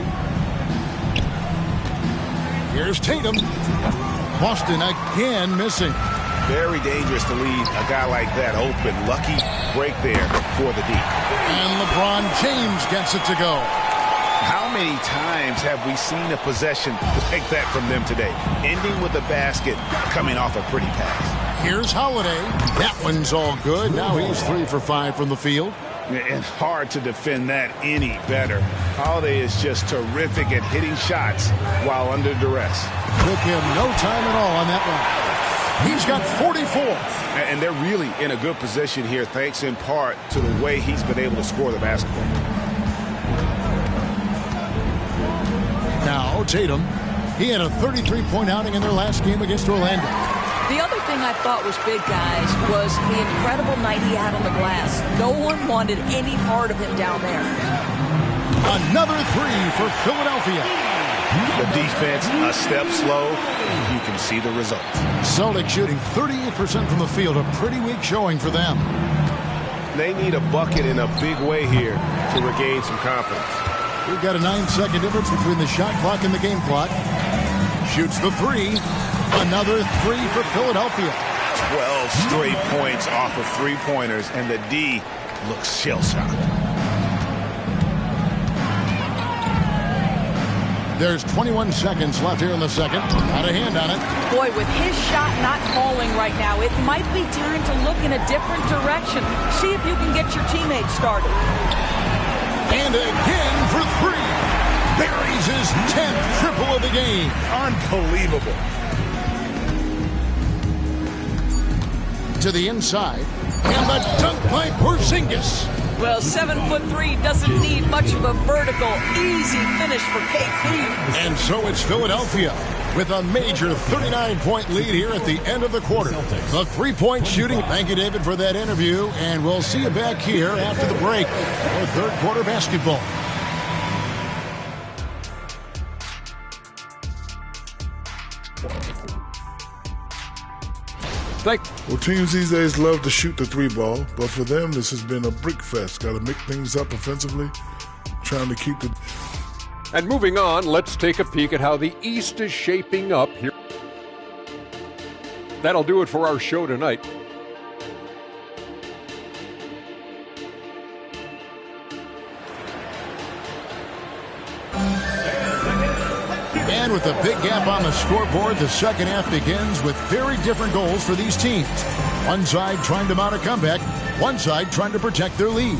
Here's Tatum. Boston again missing. Very dangerous to leave a guy like that open. Lucky break there for the D. And LeBron James gets it to go. How many times have we seen a possession like that from them today? Ending with a basket, coming off a pretty pass. Here's Holiday. That one's all good. Now he's 3 for 5 from the field. And hard to defend that any better. Holiday is just terrific at hitting shots while under duress. Took him no time at all on that one. He's got 44. And they're really in a good position here, thanks in part to the way he's been able to score the basketball. Now Tatum. He had a 33-point outing in their last game against Orlando. The other thing I thought was big, guys, was the incredible night he had on the glass. No one wanted any part of him down there. Another three for Philadelphia. The defense a step slow. You can see the result. Celtics shooting 38% from the field. A pretty weak showing for them. They need a bucket in a big way here to regain some confidence. We've got a 9-second difference between the shot clock and the game clock. Shoots the three. Another three for Philadelphia. 12 straight points off of three-pointers, and the D looks shell-shocked. There's 21 seconds left here in the second. Got a hand on it. Boy, with his shot not falling right now, it might be time to look in a different direction. See if you can get your teammates started. And again for three. Buries his 10th triple of the game. Unbelievable. To the inside. And the dunk by Porzingis. Well, 7'3" doesn't need much of a vertical, easy finish for KP. And so it's Philadelphia with a major 39-point lead here at the end of the quarter. The three-point shooting. Thank you, David, for that interview. And we'll see you back here after the break for third quarter basketball. Well, teams these days love to shoot the three ball, but for them, this has been a brick fest. Got to make things up offensively, trying to keep the... And moving on, let's take a peek at how the East is shaping up here. That'll do it for our show tonight. And with a big gap on the scoreboard, the second half begins with very different goals for these teams. One side trying to mount a comeback, one side trying to protect their lead.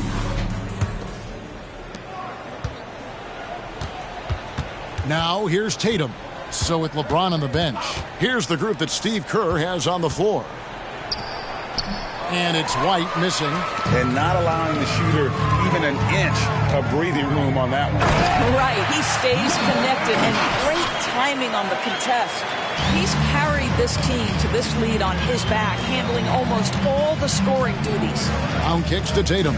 Now here's Tatum. So with LeBron on the bench, here's the group that Steve Kerr has on the floor. And it's White missing. And not allowing the shooter even an inch of breathing room on that one. Right, he stays connected, and great timing on the contest. He's carried this team to this lead on his back, handling almost all the scoring duties. Down kicks to Tatum.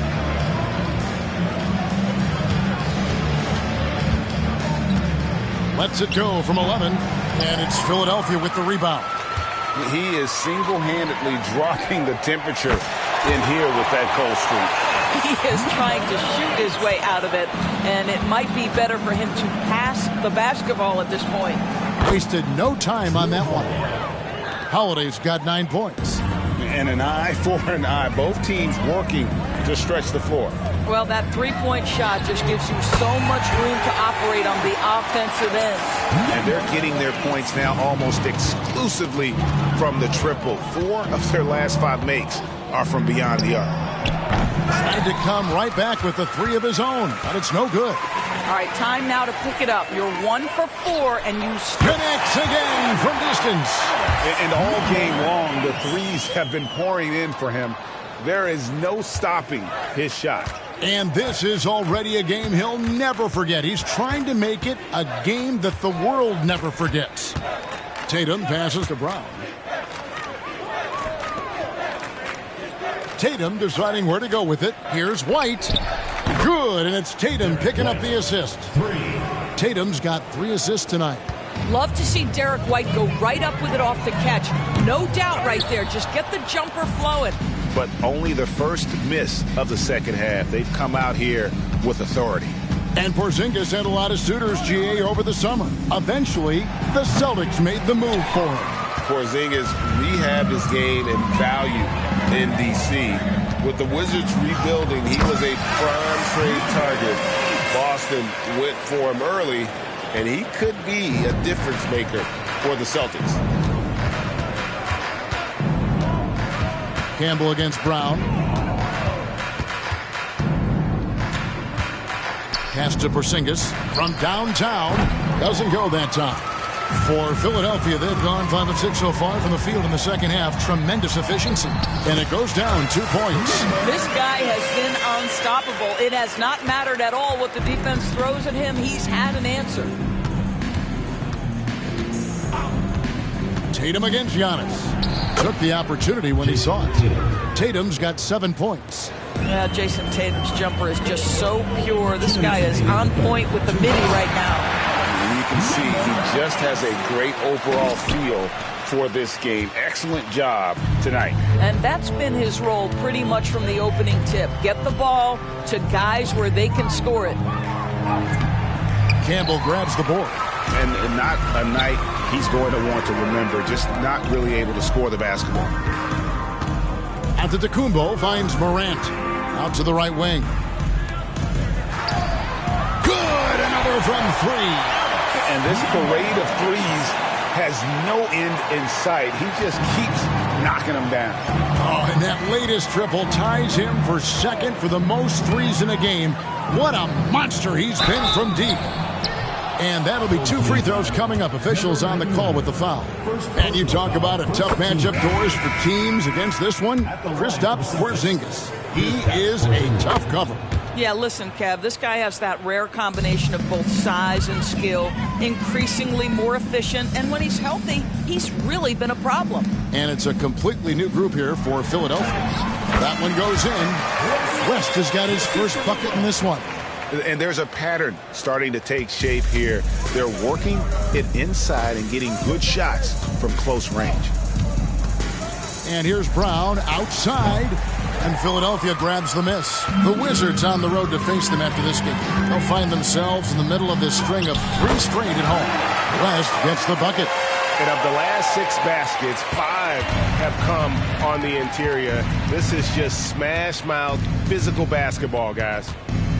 Lets it go from 11, and it's Philadelphia with the rebound. He is single-handedly dropping the temperature in here with that cold streak. He is trying to shoot his way out of it, and it might be better for him to pass the basketball at this point. Wasted no time on that one. Holiday's got 9 points. And an eye for an eye. Both teams working to stretch the floor. Well, that three-point shot just gives you so much room to operate on the offensive end. And they're getting their points now almost exclusively from the triple. 4 of their last 5 makes are from beyond the arc. Trying to come right back with the 3 of his own, but it's no good. All right, time now to pick it up. You're 1 for 4, and you connects again from distance. And all game long, the threes have been pouring in for him. There is no stopping his shot. And this is already a game he'll never forget. He's trying to make it a game that the world never forgets. Tatum passes to Brown. Tatum deciding where to go with it. Here's White. Good, and it's Tatum picking up the assist. Tatum's got 3 assists tonight. Love to see Derek White go right up with it off the catch. No doubt right there. Just get the jumper flowing. But only the first miss of the second half. They've come out here with authority. And Porzingis had a lot of suitors, GA, over the summer. Eventually, the Celtics made the move for him. Porzingis rehabbed his game and value in D.C. With the Wizards rebuilding, he was a prime trade target. Boston went for him early, and he could be a difference maker for the Celtics. Campbell against Brown. Pass to Porzingis from downtown. Doesn't go that time. For Philadelphia, they've gone 5 of 6 so far from the field in the second half. Tremendous efficiency. And it goes down 2 points. This guy has been unstoppable. It has not mattered at all what the defense throws at him. He's had an answer. Tatum against Giannis. Took the opportunity when he saw it. Tatum's got 7 points. Yeah, Jason Tatum's jumper is just so pure. This guy is on point with the midi right now. You can see he just has a great overall feel for this game. Excellent job tonight. And that's been his role pretty much from the opening tip. Get the ball to guys where they can score it. Campbell grabs the board. And not a night he's going to want to remember, just not really able to score the basketball. Antetokounmpo finds Morant out to the right wing. Good, another from 3. And this parade of threes has no end in sight. He just keeps knocking them down. Oh, and that latest triple ties him for second for the most threes in a game. What a monster he's been from deep. And that'll be 2 free throws coming up. Officials on the call with the foul. And you talk about a tough matchup doors for teams against this one. Kristaps Porzingis. He is a tough cover. Yeah, listen, Kev, this guy has that rare combination of both size and skill, increasingly more efficient, and when he's healthy, he's really been a problem. And it's a completely new group here for Philadelphia. That one goes in. West has got his first bucket in this one. And there's a pattern starting to take shape here. They're working it inside and getting good shots from close range. And here's Brown outside, and Philadelphia grabs the miss. The Wizards on the road to face them after this game. They'll find themselves in the middle of this string of 3 straight at home. West gets the bucket. And of the last 6 baskets, 5 have come on the interior. This is just smash-mouth physical basketball, guys.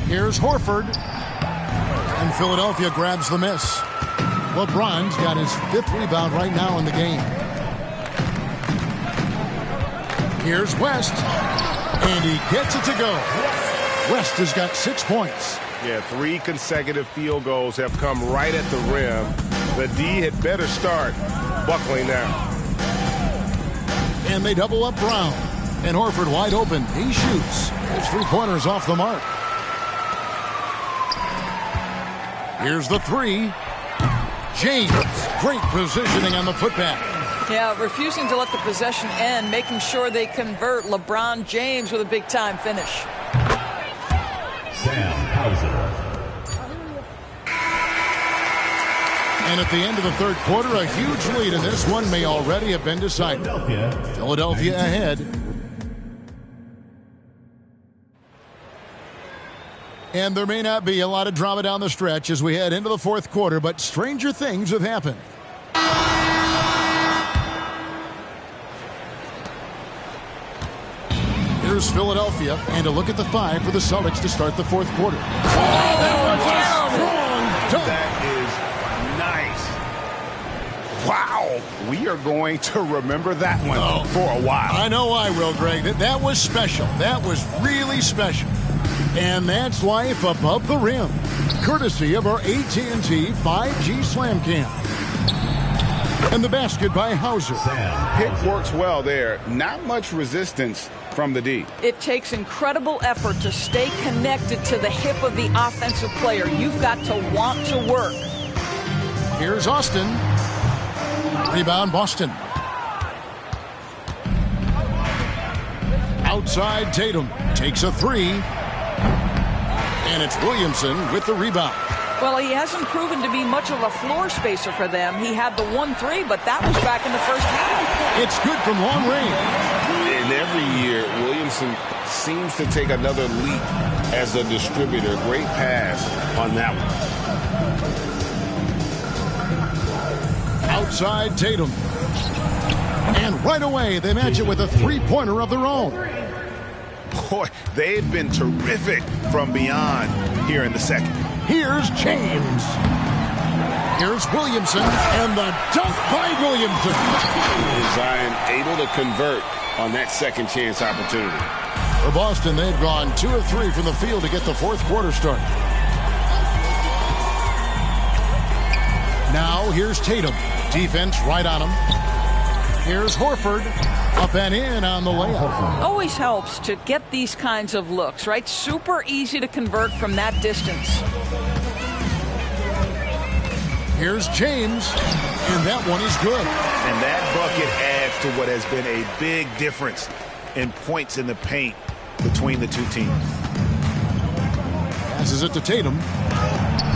Here's Horford, and Philadelphia grabs the miss. LeBron's got his 5th rebound right now in the game. Here's West, and he gets it to go. West has got 6 points. Yeah, 3 consecutive field goals have come right at the rim. The D had better start buckling down. And they double up Brown, and Horford wide open. He shoots. His 3-pointers off the mark. Here's the 3. James, great positioning on the putback. Yeah, refusing to let the possession end, making sure they convert. LeBron James with a big-time finish. Sam Hauser. And at the end of the third quarter, a huge lead in this one may already have been decided. Philadelphia ahead. And there may not be a lot of drama down the stretch as we head into the fourth quarter, but stranger things have happened. Here's Philadelphia, and a look at the 5 for the Celtics to start the fourth quarter. That is nice. Wow. We are going to remember that one for a while. I know I will, Greg. That was special. That was really special. And that's life above the rim, courtesy of our AT&T 5G Slam Cam. And the basket by Hauser. Pick works well there. Not much resistance from the D. It takes incredible effort to stay connected to the hip of the offensive player. You've got to want to work. Here's Austin. Rebound, Boston. Outside, Tatum takes a 3. And it's Williamson with the rebound. Well, he hasn't proven to be much of a floor spacer for them. He had the 1-3, but that was back in the first half. It's good from long range. And every year, Williamson seems to take another leap as a distributor. Great pass on that one. Outside, Tatum. And right away, they match it with a three-pointer of their own. Boy, they've been terrific from beyond here in the second. Here's James. Here's Williamson, and the dunk by Williamson. Zion able to convert on that second chance opportunity. For Boston, they've gone 2 of 3 from the field to get the fourth quarter started. Now here's Tatum. Defense right on him. Here's Horford. Up and in on the layup. Always helps to get these kinds of looks, right? Super easy to convert from that distance. Here's James, and that one is good. And that bucket adds to what has been a big difference in points in the paint between the two teams. Passes it to Tatum.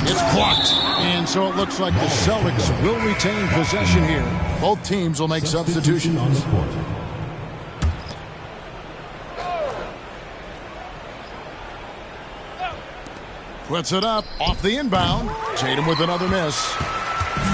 It's blocked. And so it looks like the Celtics will retain possession here. Both teams will make substitutions. On the court. Puts it up off the inbound. Tatum with another miss.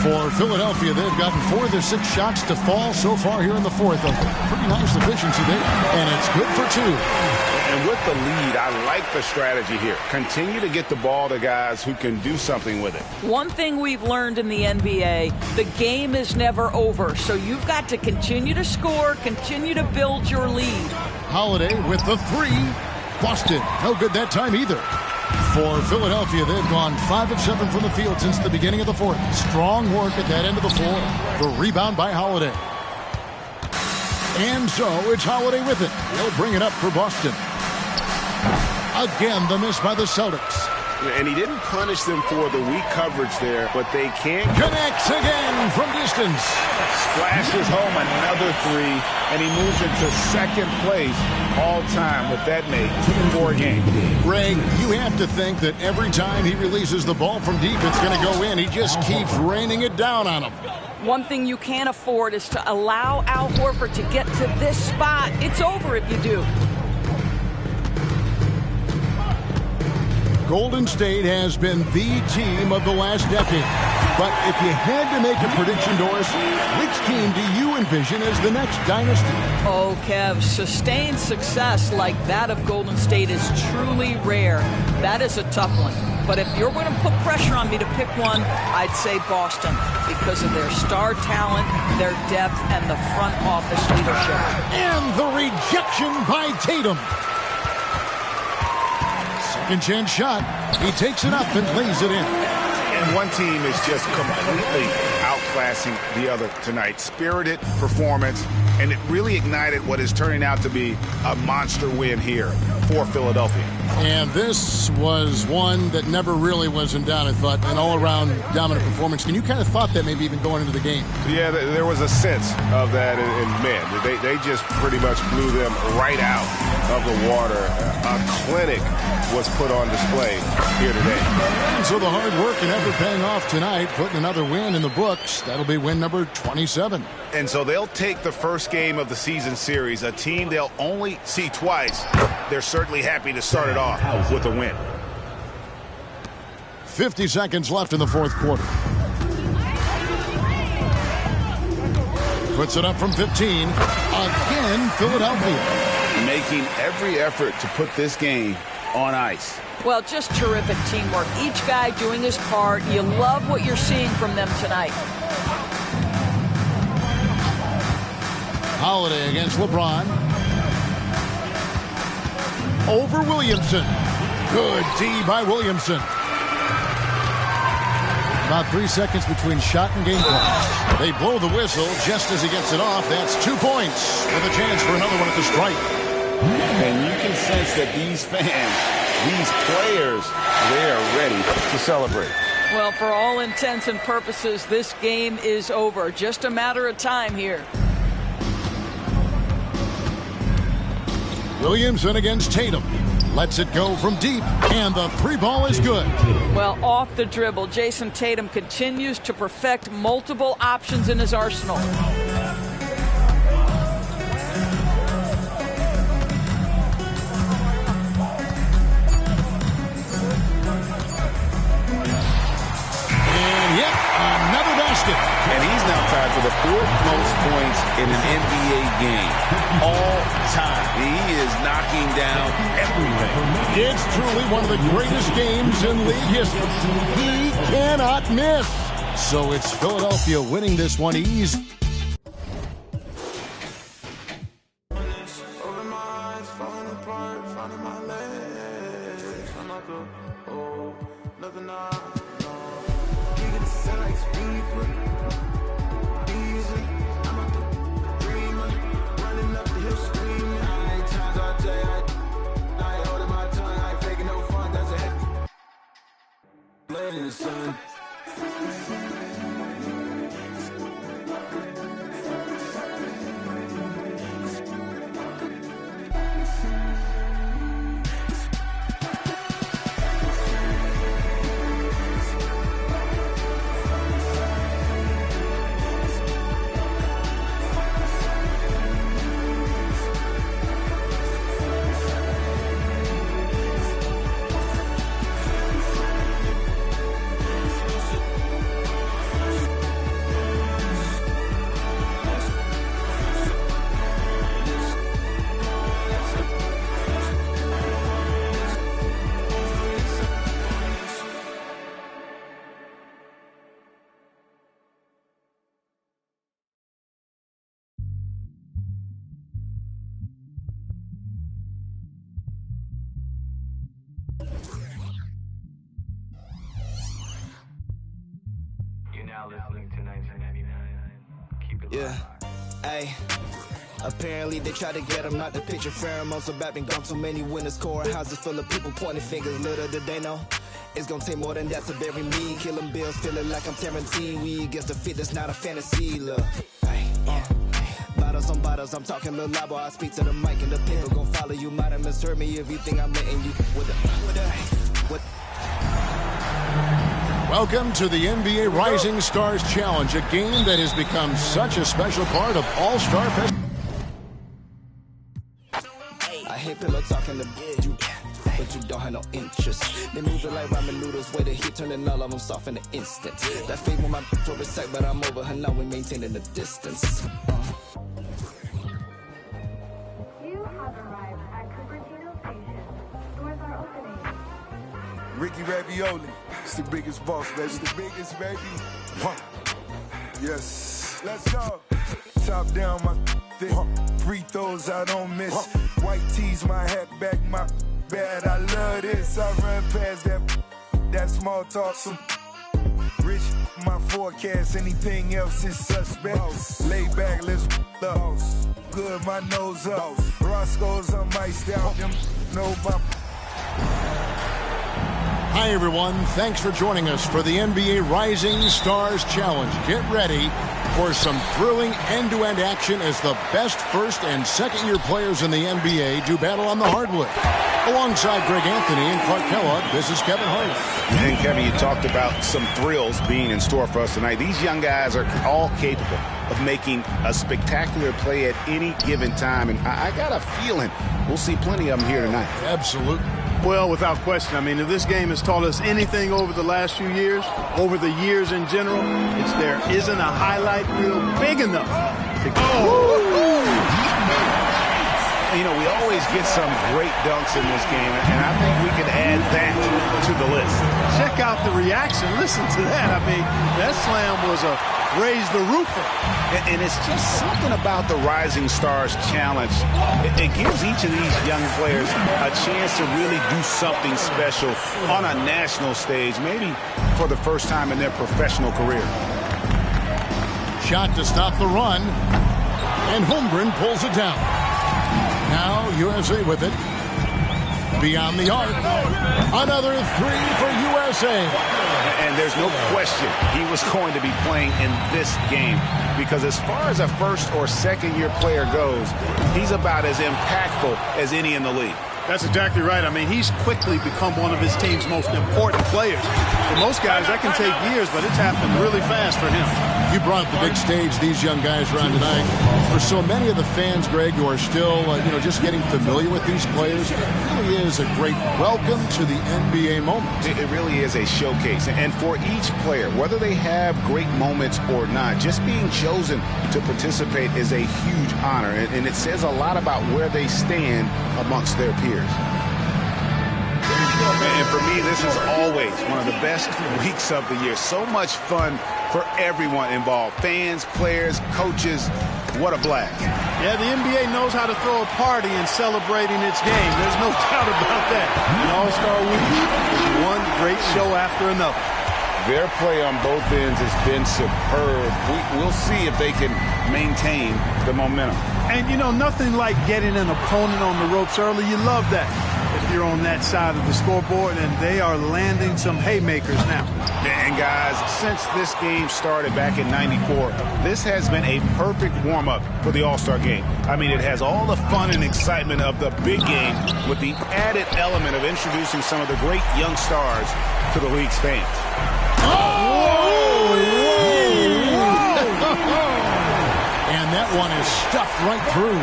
For Philadelphia, they've gotten 4 of their 6 shots to fall so far here in the fourth. A pretty nice efficiency there. And it's good for 2. And with the lead, I like the strategy here. Continue to get the ball to guys who can do something with it. One thing we've learned in the NBA, the game is never over. So you've got to continue to score, continue to build your lead. Holiday with the 3. Boston, no good that time either. For Philadelphia, they've gone 5 of 7 from the field since the beginning of the fourth. Strong work at that end of the floor. The rebound by Holiday. And so it's Holiday with it. They'll bring it up for Boston. Again, the miss by the Celtics. And he didn't punish them for the weak coverage there, but they can't. Connects again from distance. Splashes home another 3, and he moves into second place all time with that make for a game. Greg, you have to think that every time he releases the ball from deep, it's going to go in. He just keeps raining it down on him. One thing you can't afford is to allow Al Horford to get to this spot. It's over if you do. Golden State has been the team of the last decade. But if you had to make a prediction, Doris, which team do you envision as the next dynasty? Oh, Kev, sustained success like that of Golden State is truly rare. That is a tough one. But if you're going to put pressure on me to pick one, I'd say Boston because of their star talent, their depth, and the front office leadership. And the rejection by Tatum. Second chance shot. He takes it up and lays it in. And one team is just completely outclassing the other tonight. Spirited performance, and it really ignited what is turning out to be a monster win here for Philadelphia. And this was one that never really was in doubt, I thought, an all-around dominant performance. And you kind of thought that maybe even going into the game. Yeah, there was a sense of that in men. They just pretty much blew them right out of the water. A clinic was put on display here today. And so the hard work and effort paying off tonight, putting another win in the books. That'll be win number 27. And so they'll take the first game of the season series, a team they'll only see twice. They're certainly happy to start it off with a win. 50 seconds left in the fourth quarter. Puts it up from 15. Again, Philadelphia. making every effort to put this game on ice. Well, just terrific teamwork. Each guy doing his part. You love what you're seeing from them tonight. Holiday against LeBron. Over Williamson. Good D by Williamson. About 3 seconds between shot and game clock. They blow the whistle just as he gets it off. That's 2 points with a chance for another one at the stripe. And you can sense that these fans, these players, they are ready to celebrate. Well, for all intents and purposes, this game is over. Just a matter of time here. Williamson against Tatum. Lets it go from deep, and the 3-ball is good. Well, off the dribble, Jason Tatum continues to perfect multiple options in his arsenal. And yet, another basket. And he's now tied for the 4th most points in an NBA game all time. He is knocking down everything. It's truly one of the greatest games in league history. He cannot miss. So it's Philadelphia winning this one easy. In the sun. Yeah, hey. Apparently they try to get him out the picture. Pheromones so bad, been gone too many winners. Courthouses full of people pointing fingers. Little did they know it's gonna take more than that to bury me. Killing bills, feeling like I'm Tarantino. We against the fit, that's not a fantasy. Look, hey, bottles on bottles, I'm talking little labo. I speak to the mic and the people gon' follow you. Might have misheard me if you think I'm letting you with Welcome to the NBA Rising Stars Challenge, a game that has become such a special part of All-Star Fest. I hate pillow talking to you, but you don't have no interest. They moving like ramen noodles, way to heat, turning all of them soft in an instant. That fake with my for a sec, but I'm over her now, we maintaining the distance. Ricky Ravioli, it's the biggest boss, baby. It's the biggest, baby. Yes. Let's go. Top down, my thick. Free throws, I don't miss. White tees, my hat back, my bad. I love this. I run past that small talk. Some rich, my forecast. Anything else is suspect. Lay back, let's up. Good, my nose up. Roscoe's, I'm iced out. Them know my... Hi, everyone. Thanks for joining us for the NBA Rising Stars Challenge. Get ready for some thrilling end-to-end action as the best first and second-year players in the NBA do battle on the hardwood. Alongside Greg Anthony and Clark Kellogg, this is Kevin Hart. And Kevin, you talked about some thrills being in store for us tonight. These young guys are all capable of making a spectacular play at any given time. And I got a feeling we'll see plenty of them here tonight. Absolutely. Well, without question. I mean, if this game has taught us anything over the last few years, over the years in general, it's there isn't a highlight reel big enough to You know, we always get some great dunks in this game, and I think we can add that to the list. Check out the reaction. Listen to that. I mean, that slam was a raise the roofer. And it's just something about the Rising Stars Challenge. It gives each of these young players a chance to really do something special on a national stage, maybe for the first time in their professional career. Shot to stop the run, and Holmgren pulls it down. Now USA with it. Beyond the arc. Another three for USA. And there's no question he was going to be playing in this game, because as far as a first or second year player goes, he's about as impactful as any in the league. That's exactly right. I mean, he's quickly become one of his team's most important players. For most guys, that can take years, but it's happened really fast for him. You brought the big stage these young guys are on tonight. For so many of the fans, Greg, who are still, just getting familiar with these players, it really is a great welcome to the NBA moment. It really is a showcase. And for each player, whether they have great moments or not, just being chosen to participate is a huge honor. And it says a lot about where they stand amongst their peers. And for me, this is always one of the best weeks of the year. So much fun for everyone involved. Fans, players, coaches. What a blast. Yeah, the NBA knows how to throw a party in celebrating its game. There's no doubt about that. An All-Star Week is one great show after another. Their play on both ends has been superb. We'll see if they can maintain the momentum. And, nothing like getting an opponent on the ropes early. You love that if you're on that side of the scoreboard, and they are landing some haymakers now. And, guys, since this game started back in '94, this has been a perfect warm-up for the All-Star game. I mean, it has all the fun and excitement of the big game with the added element of introducing some of the great young stars to the league's fans. And that one is stuffed right through.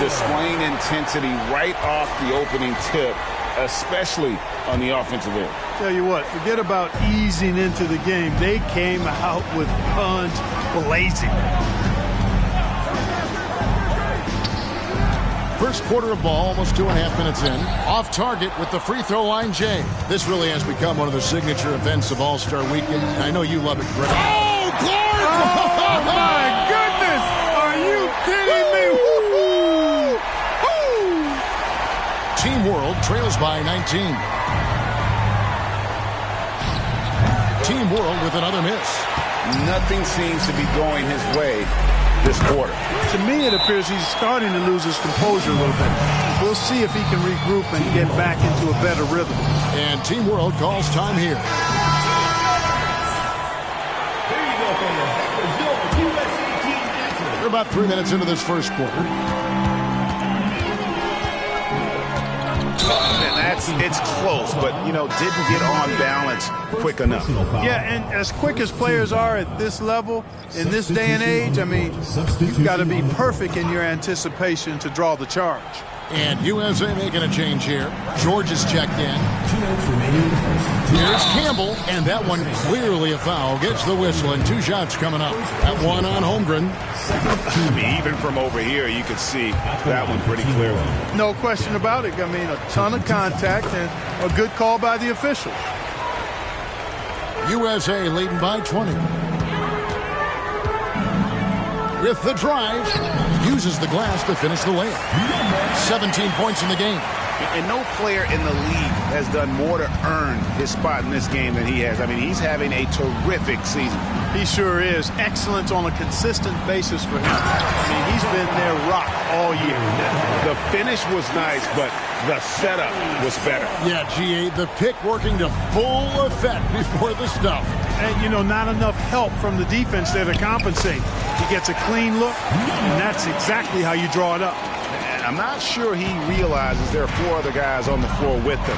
Displaying intensity right off the opening tip, especially on the offensive end. Tell you what, forget about easing into the game. They came out with guns blazing. First quarter of ball, almost 2.5 minutes in. Off target with the free throw line, Jay. This really has become one of the signature events of All-Star Weekend. I know you love it, Greg. Oh, Clark! Oh, my goodness! Are you kidding me? Team World trails by 19. Team World with another miss. Nothing seems to be going his way this quarter. To me, it appears he's starting to lose his composure a little bit. We'll see if he can regroup and get back into a better rhythm. And Team World calls time here. We're about 3 minutes into this first quarter. It's close, but, didn't get on balance quick enough. Yeah, and as quick as players are at this level, in this day and age, I mean, you've got to be perfect in your anticipation to draw the charge. And USA making a change here. George is checked in. Here's Campbell, and that one clearly a foul. Gets the whistle, and 2 shots coming up. That one on Holmgren. I mean, even from over here, you could see that one pretty clearly. No question about it. I mean, a ton of contact and a good call by the official. USA leading by 20. With the drive, uses the glass to finish the layup. 17 points in the game. And no player in the league has done more to earn his spot in this game than he has. I mean, he's having a terrific season. He sure is. Excellence on a consistent basis for him. I mean, he's been their rock all year. The finish was nice, but the setup was better. Yeah, GA, the pick working to full effect before the stuff. And, not enough help from the defense there to compensate. He gets a clean look, and that's exactly how you draw it up. I'm not sure he realizes there are 4 other guys on the floor with him,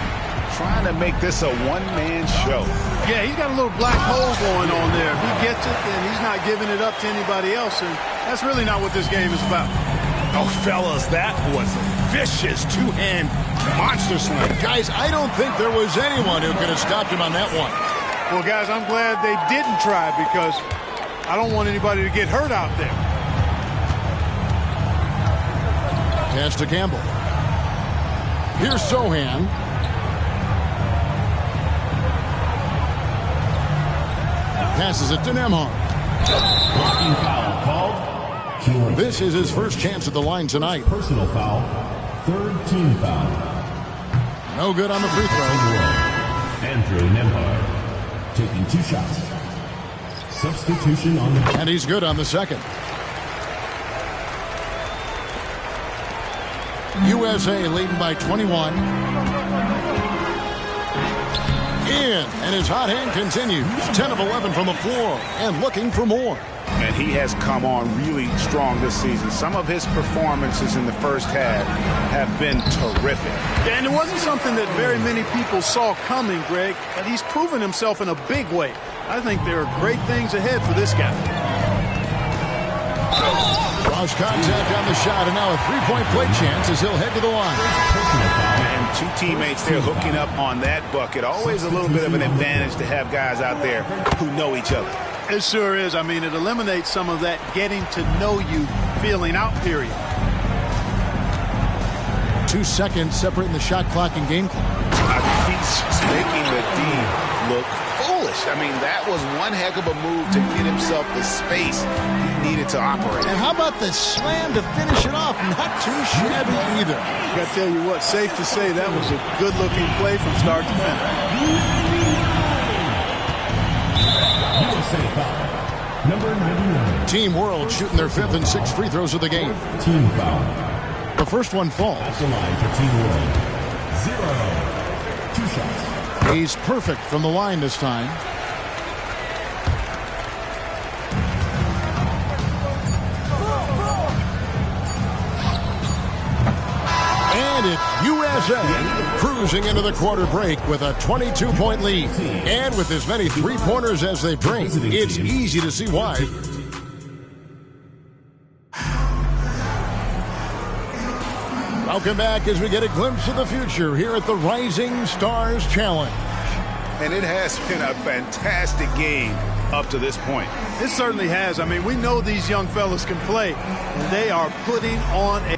trying to make this a one-man show. Yeah, he's got a little black hole going on there. If he gets it, then he's not giving it up to anybody else, and that's really not what this game is about. Oh, fellas, that was a vicious 2-hand monster slam. Guys, I don't think there was anyone who could have stopped him on that one. Well, guys, I'm glad they didn't try, because I don't want anybody to get hurt out there. Pass to Campbell. Here's Sohan. Passes it to Nemhard. Blocking foul called. This is his first chance at the line tonight. Personal foul. Third team foul. No good on the free throw. Andrew Nemhard taking 2 shots. Substitution on the... And he's good on the second. USA leading by 21. And his hot hand continues. 10 of 11 from the floor and looking for more. And he has come on really strong this season. Some of his performances in the first half have been terrific. And it wasn't something that very many people saw coming, Greg, but he's proven himself in a big way. I think there are great things ahead for this guy. Cross contact on the shot, and now a three-point play chance as he'll head to the line. And 2 teammates there hooking up on that bucket. Always a little bit of an advantage to have guys out there who know each other. It sure is. I mean, it eliminates some of that getting to know you feeling out period. 2 seconds separating the shot clock and game clock. He's just making the D look foolish. I mean, that was one heck of a move to get himself the space he needed to operate. And how about the slam to finish it off? Not too shabby either. I got to tell you what, safe to say that was a good-looking play from start to finish. Number 99. Team World shooting their 5th and 6th free throws of the game. Team foul. The first one falls. At the line for Team World. 0. 2 shots. He's perfect from the line this time. And it's USA cruising into the quarter break with a 22-point lead. And with as many three-pointers as they bring, it's easy to see why. Welcome back as we get a glimpse of the future here at the Rising Stars Challenge. And it has been a fantastic game up to this point. It certainly has. I mean, we know these young fellas can play, and they are putting on a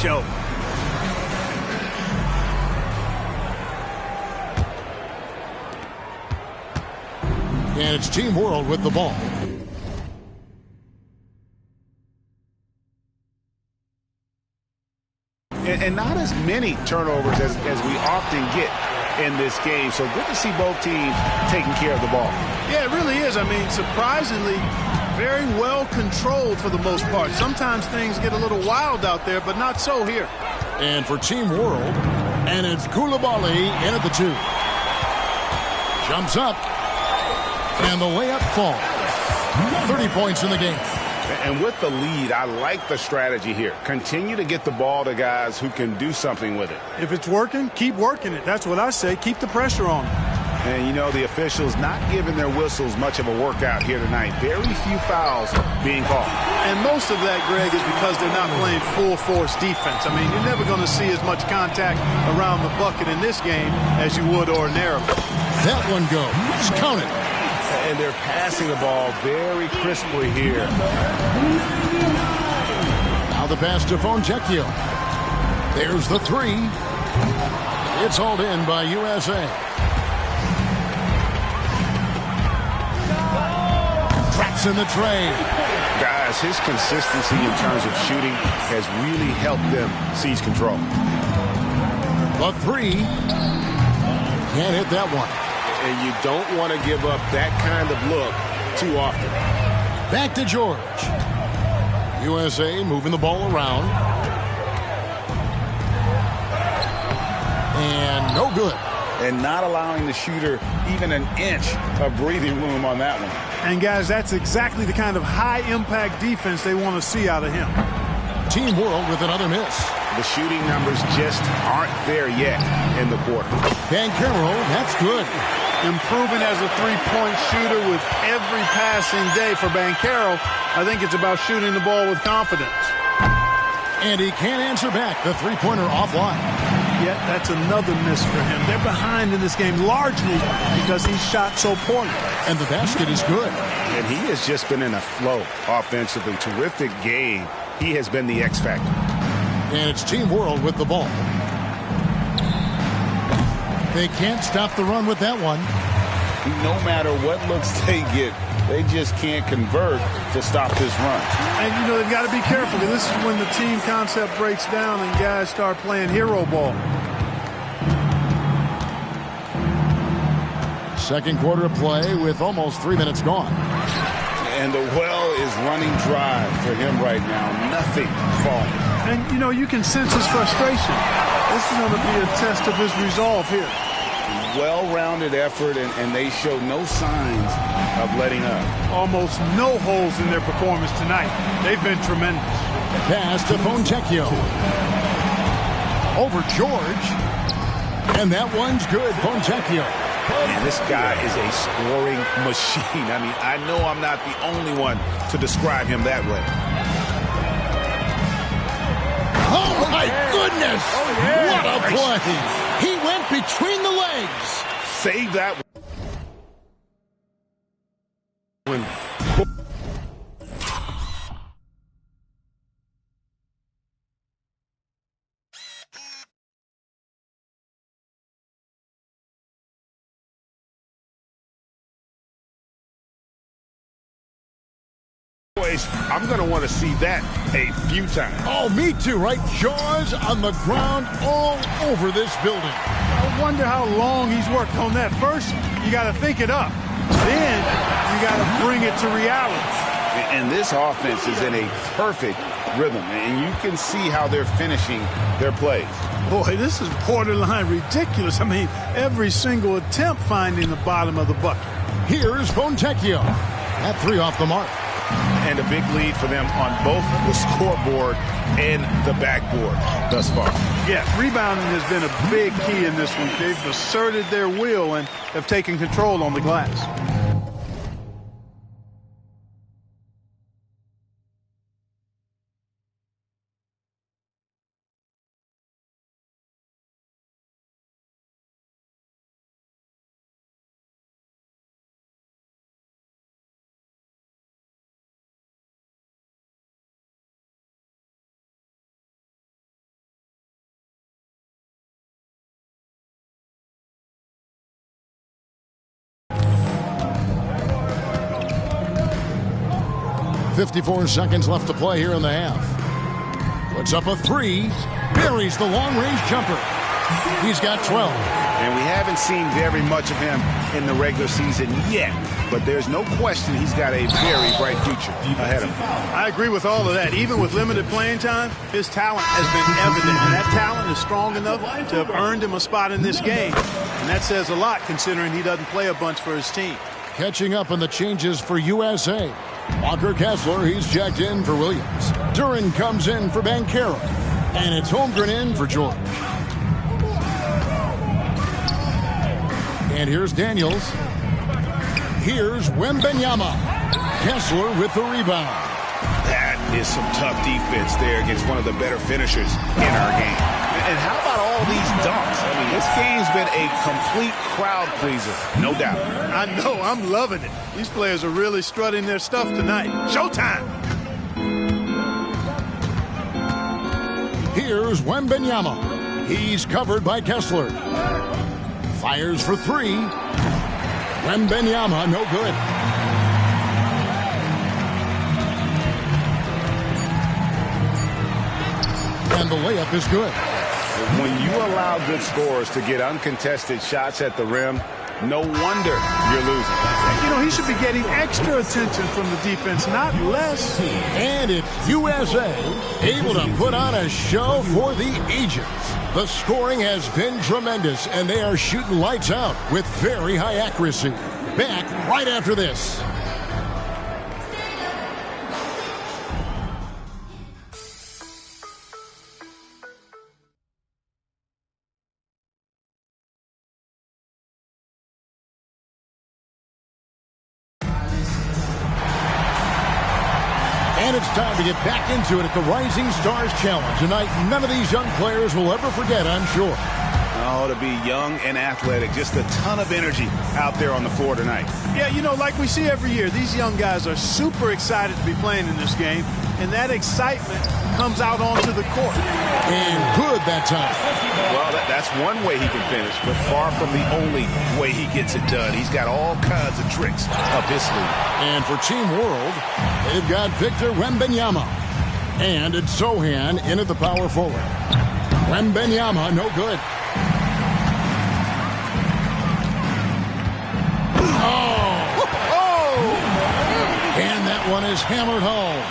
show. And it's Team World with the ball. And not as many turnovers as we often get in this game. So good to see both teams taking care of the ball. Yeah, it really is. I mean, surprisingly, very well controlled for the most part. Sometimes things get a little wild out there, but not so here. And for Team World, and it's Koulibaly in at the 2. Jumps up, and the layup falls. 30 points in the game. And with the lead, I like the strategy here. Continue to get the ball to guys who can do something with it. If it's working, keep working it. That's what I say. Keep the pressure on. And, you know, the officials not giving their whistles much of a workout here tonight. Very few fouls being called. And most of that, Greg, is because they're not playing full-force defense. I mean, you're never going to see as much contact around the bucket in this game as you would ordinarily. That one goes. Count it. And they're passing the ball very crisply here. Now the pass to Fontecchio. There's the 3. It's hauled in by USA. Tracks in the tray. Guys, his consistency in terms of shooting has really helped them seize control. The 3. Can't hit that one. And you don't want to give up that kind of look too often. Back to George. USA moving the ball around. And no good. And not allowing the shooter even an inch of breathing room on that one. And, guys, that's exactly the kind of high-impact defense they want to see out of him. Team World with another miss. The shooting numbers just aren't there yet in the quarter. Banchero, that's good. Improving as a three-point shooter with every passing day for Banchero. I think it's about shooting the ball with confidence. And he can't answer back. The three-pointer offline. Yet that's another miss for him. They're behind in this game largely because he shot so poorly. And the basket is good. And he has just been in a flow offensively. Terrific game. He has been the X factor. And it's Team World with the ball. They can't stop the run with that one. No matter what looks they get, they just can't convert to stop this run. And, you know, they've got to be careful. This is when the team concept breaks down and guys start playing hero ball. Second quarter of play with almost 3 minutes gone. And the well is running dry for him right now. Nothing falling. And, you know, you can sense his frustration. This is going to be a test of his resolve here. Well-rounded effort, and they show no signs of letting up. Almost no holes in their performance tonight. They've been tremendous. Pass to Fontecchio. Over George. And that one's good. Fontecchio. Man, this guy is a scoring machine. I mean, I know I'm not the only one to describe him that way. Oh, my goodness! What a play! He went between the legs. Save that one. I'm going to want to see that a few times. Oh, me too, right? Jaws on the ground all over this building. I wonder how long he's worked on that. First, you got to think it up. Then, you got to bring it to reality. And this offense is in a perfect rhythm, and you can see how they're finishing their plays. Boy, this is borderline ridiculous. I mean, every single attempt finding the bottom of the bucket. Here's Fontecchio. That 3 off the mark. And a big lead for them on both the scoreboard and the backboard thus far. Yeah, rebounding has been a big key in this week. They've asserted their will and have taken control on the glass. 54 seconds left to play here in the half. Puts up a three, buries the long-range jumper. He's got 12. And we haven't seen very much of him in the regular season yet, but there's no question he's got a very bright future ahead of him. I agree with all of that. Even with limited playing time, his talent has been evident, and that talent is strong enough to have earned him a spot in this game. And that says a lot considering he doesn't play a bunch for his team. Catching up on the changes for USA. Walker Kessler, he's checked in for Williams. Duran comes in for Banchero. And it's Holmgren in for George. And here's Daniels. Here's Wembanyama. Kessler with the rebound. That is some tough defense there against one of the better finishers in our game. And how about all these dunks? I mean, this game's been a complete crowd pleaser, no doubt. I know, I'm loving it. These players are really strutting their stuff tonight. Showtime! Here's Wembanyama. He's covered by Kessler. Fires for three. Wembanyama, no good. And the layup is good. When you allow good scorers to get uncontested shots at the rim, no wonder you're losing. You know, he should be getting extra attention from the defense, not less. And it's USA able to put on a show for the ages. The scoring has been tremendous, and they are shooting lights out with very high accuracy. Back right after this. And it's time to get back into it at the Rising Stars Challenge. Tonight, none of these young players will ever forget, I'm sure. Oh, to be young and athletic, just a ton of energy out there on the floor tonight. Yeah, you know, like we see every year, these young guys are super excited to be playing in this game, and that excitement comes out onto the court. And good that time. Well, that's one way he can finish, but far from the only way he gets it done. He's got all kinds of tricks up his sleeve. And for Team World, they've got Victor Wembanyama. And it's Sohan in at the power forward. Wembanyama, no good. And that one is hammered home.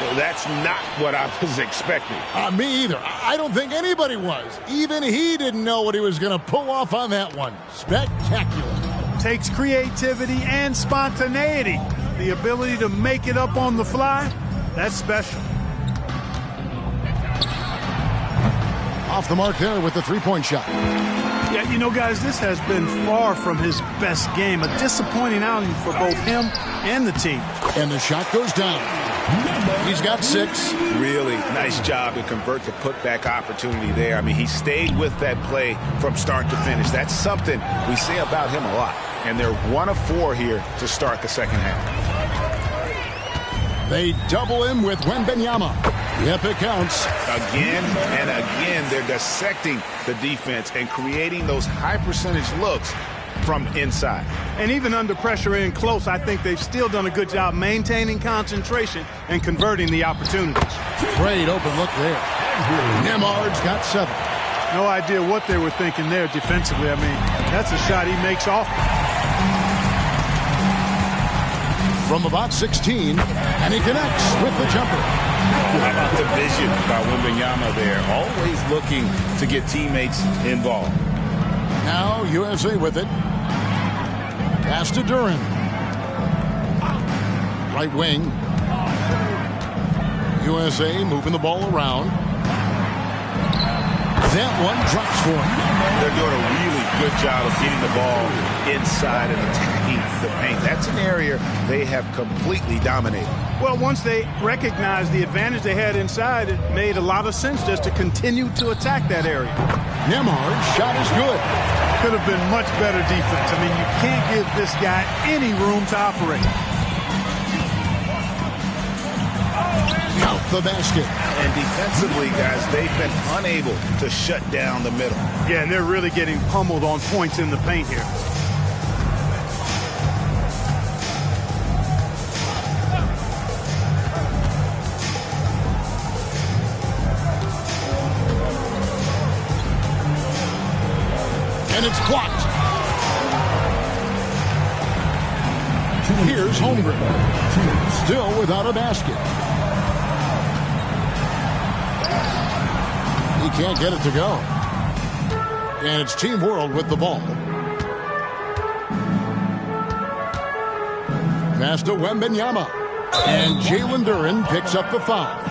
Well, that's not what I was expecting. Me either. I don't think anybody was. Even he didn't know what he was going to pull off on that one. Spectacular. Takes creativity and spontaneity. The ability to make it up on the fly, that's special. Off the mark there with the three-point shot. Yeah, you know, guys, this has been far from his best game. A disappointing outing for both him and the team. And the shot goes down. He's got 6. Really nice job to convert the putback opportunity there. I mean, he stayed with that play from start to finish. That's something we say about him a lot. And they're 1 of 4 here to start the second half. They double him with Wembanyama. Yep, it counts. Again and again, they're dissecting the defense and creating those high-percentage looks from inside. And even under pressure in close, I think they've still done a good job maintaining concentration and converting the opportunities. Great open look there. Nemard's got 7. No idea what they were thinking there defensively. I mean, that's a shot he makes often. From about 16, and he connects with the jumper. How about the vision by Wembanyama there? Always looking to get teammates involved. Now USA with it. Pass to Duran. Right wing. USA moving the ball around. That one drops for him. They're doing a really good job of getting the ball inside and attacking the paint. That's an area they have completely dominated. Well, once they recognized the advantage they had inside, it made a lot of sense just to continue to attack that area. Nemard's shot is good. Could have been much better defense. I mean, you can't give this guy any room to operate. Count the basket. And defensively, guys, they've been unable to shut down the middle. Yeah, and they're really getting pummeled on points in the paint here. and it's blocked. Here's Holmgren. Still without a basket. He can't get it to go. And it's Team World with the ball. Pass to Wembanyama. And Jalen Duren picks up the foul.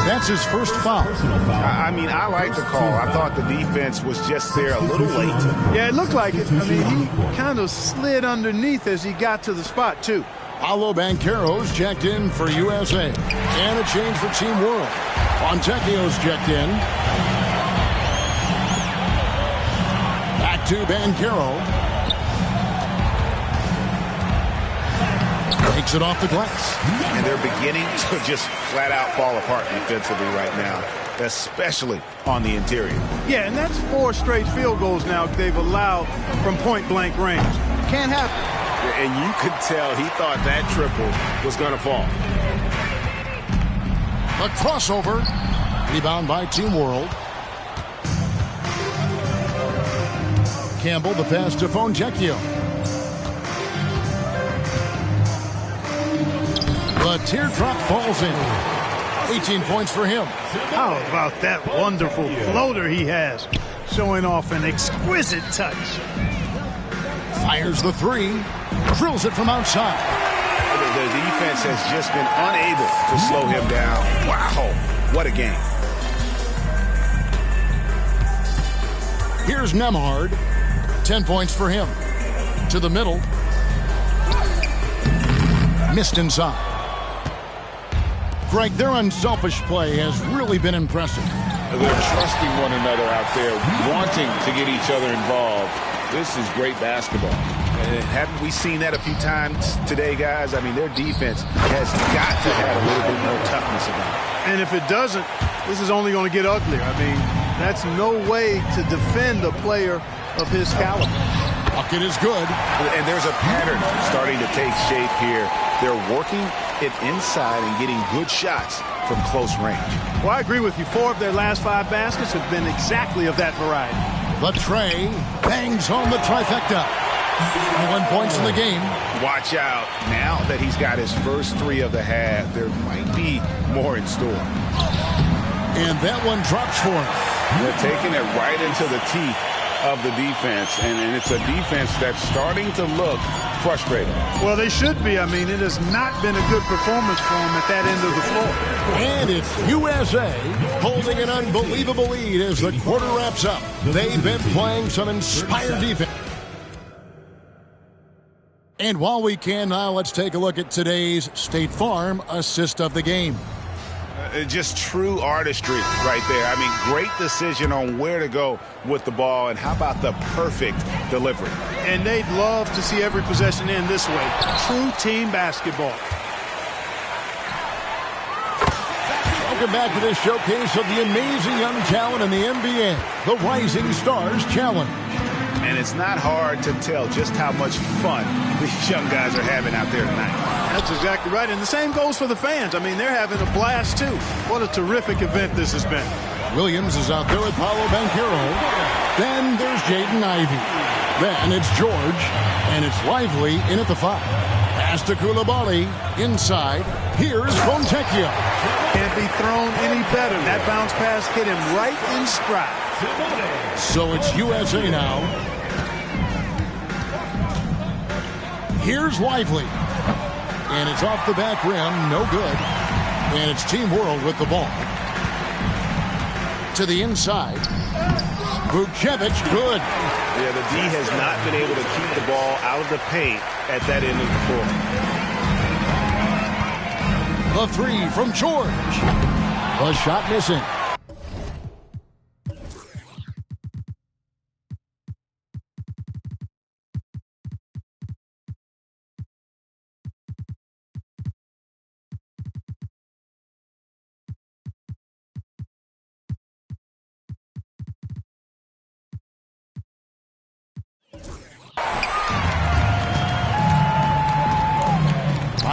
That's his first foul. I mean, I like the call. I thought the defense was just there a little late. Yeah, it looked like it. I mean, he kind of slid underneath as he got to the spot, too. Paolo Banchero's checked in for USA. And a change for Team World. Fontecchio's checked in. Back to Banchero. Takes it off the glass. And they're beginning to just flat out fall apart defensively right now, especially on the interior. Yeah, and that's 4 straight field goals now they've allowed from point-blank range. Can't happen. And you could tell he thought that triple was going to fall. A crossover. Rebound by Team World. Campbell, the pass to Fontecchio. The teardrop falls in. 18 points for him. How about that wonderful floater he has? Showing off an exquisite touch. Fires the 3. Drills it from outside. The defense has just been unable to slow him down. Wow, what a game. Here's Nembhard. 10 points for him. To the middle. Missed inside. Greg, their unselfish play has really been impressive. They're trusting one another out there, wanting to get each other involved. This is great basketball. And haven't we seen that a few times today, guys? I mean, their defense has got to have a little bit more toughness about it. And if it doesn't, this is only going to get uglier. I mean, that's no way to defend a player of his caliber. Bucket is good. And there's a pattern starting to take shape here. They're working it inside and getting good shots from close range. Well, I agree with you. 4 of their last 5 baskets have been exactly of that variety. The tray bangs home the trifecta. 21 points in the game. Watch out. Now that he's got his first 3 of the half, there might be more in store. And that one drops for him. They're taking it right into the teeth of the defense, and it's a defense that's starting to look frustrated. Well, they should be. I mean, it has not been a good performance for them at that end of the floor. And it's USA holding an unbelievable lead as the quarter wraps up. They've been playing some inspired defense. And while we can now, let's take a look at today's State Farm assist of the game. Just true artistry right there. I mean, great decision on where to go with the ball, and how about the perfect delivery? And they'd love to see every possession end this way. True team basketball. Welcome back to this showcase of the amazing young talent in the NBA, the Rising Stars Challenge. And it's not hard to tell just how much fun these young guys are having out there tonight. That's exactly right. And the same goes for the fans. I mean, they're having a blast, too. What a terrific event this has been. Williams is out there with Paolo Banchero. Then there's Jaden Ivey. Then it's George. And it's Lively in at the 5. Pass to Coulibaly. Inside. Here's Fontecchio. Can't be thrown any better. That bounce pass hit him right in stride. So it's USA now. Here's Lively. And it's off the back rim. No good. And it's Team World with the ball. To the inside. Vukcevic, good. Yeah, the D has not been able to keep the ball out of the paint at that end of the floor. The 3 from George. The shot missing.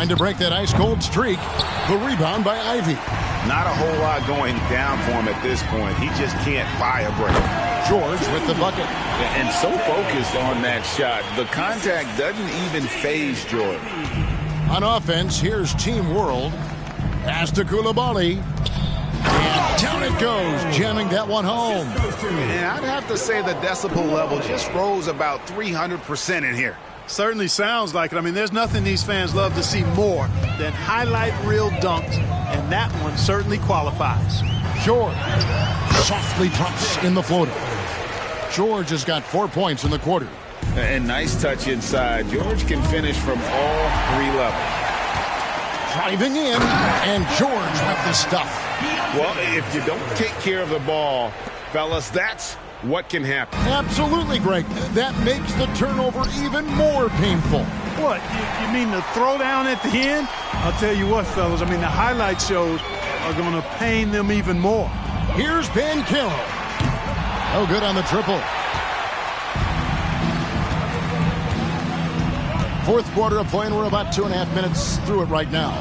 Trying to break that ice-cold streak. The rebound by Ivey. Not a whole lot going down for him at this point. He just can't buy a break. George with the bucket. And so focused on that shot. The contact doesn't even faze George. On offense, here's Team World. Pass to Koulibaly. And down it goes, jamming that one home. And I'd have to say the decibel level just rose about 300% in here. Certainly sounds like it. I mean, there's nothing these fans love to see more than highlight reel dunks, and that one certainly qualifies. George softly drops in the floater. George has got 4 points in the quarter. And nice touch inside. George can finish from all 3 levels. Driving in, and George with the stuff. Well, if you don't take care of the ball, fellas, that's what can happen. Absolutely, Greg. That makes the turnover even more painful. What, you mean the throwdown at the end? I'll tell you what, fellas, I mean, the highlight shows are going to pain them even more. Here's Banchero. No good on the triple. Fourth quarter of play, and we're about 2.5 minutes through it right now.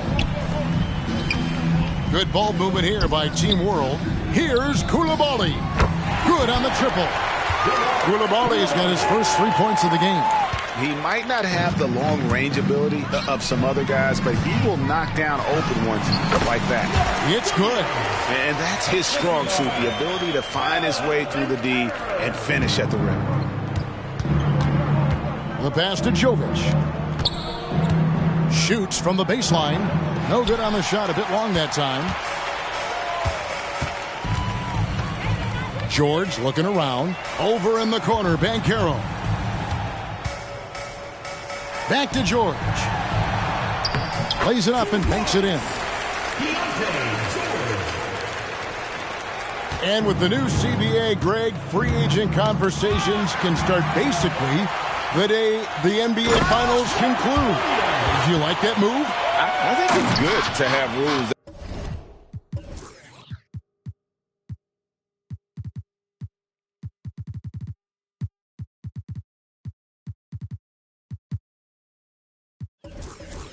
Good ball movement here by Team World. Here's Koulibaly. Good on the triple. Koulibaly's got his first 3 points of the game. He might not have the long range ability of some other guys, but he will knock down open ones like that. It's good. And that's his strong suit, the ability to find his way through the D and finish at the rim. The pass to Jovic. Shoots from the baseline. No good on the shot, a bit long that time. George looking around. Over in the corner, Banchero. Back to George. Plays it up and banks it in. And with the new CBA, Greg, free agent conversations can start basically the day the NBA Finals conclude. Do you like that move? I think it's good to have rules.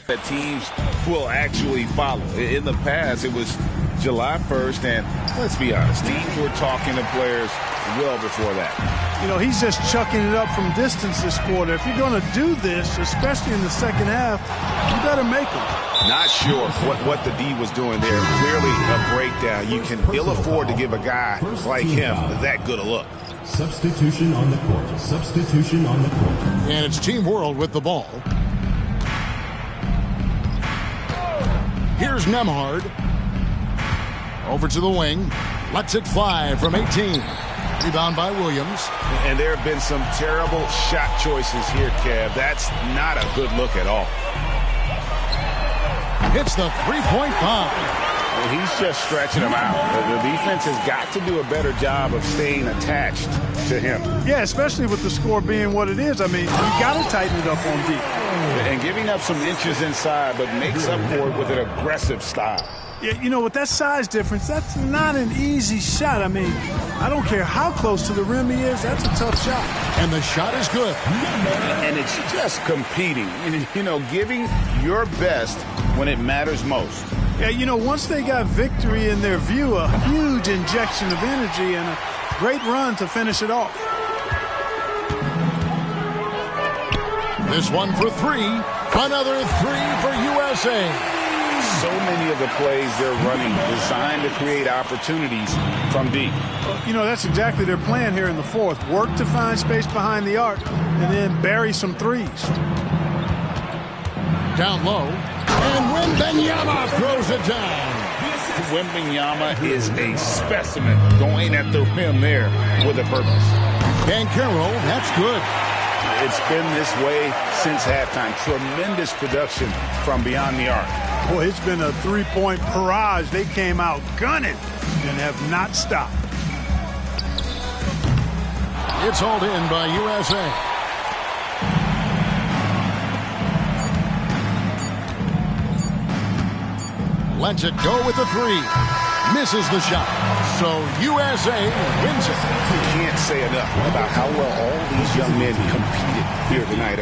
That teams will actually follow. In the past, it was July 1st, and let's be honest, teams were talking to players well before that. You know, he's just chucking it up from distance this quarter. If you're going to do this, especially in the second half, you better make them. Not sure what the D was doing there. Clearly a breakdown. You can ill afford to give a guy like him that good a look. Substitution on the court. Substitution on the court. And it's Team World with the ball. Here's Nemhard. Over to the wing. Lets it fly from 18. Rebound by Williams. And there have been some terrible shot choices here, Kev. That's not a good look at all. Hits the three-point bomb. Well, he's just stretching him out. The defense has got to do a better job of staying attached to him. Yeah, especially with the score being what it is. I mean, you got to tighten it up on D. And giving up some inches inside, but makes up for it with an aggressive style. Yeah, you know, with that size difference, that's not an easy shot. I mean, I don't care how close to the rim he is, that's a tough shot. And the shot is good. And it's just competing, you know, giving your best when it matters most. Yeah, you know, once they got victory in their view, a huge injection of energy and a great run to finish it off. This one for three. Another three for USA. So many of the plays they're running designed to create opportunities from deep. You know, that's exactly their plan here in the fourth. Work to find space behind the arc and then bury some threes. Down low. And Wembanyama throws it down. Wembanyama is a specimen going at the rim there with a purpose. Banchero, that's good. It's been this way since halftime. Tremendous production from beyond the arc. Boy, it's been a three-point barrage. They came out gunning and have not stopped. It's hauled in by USA. Lets it go with the three. Misses the shot. So USA wins it. You can't say enough about how well all these young men competed here tonight.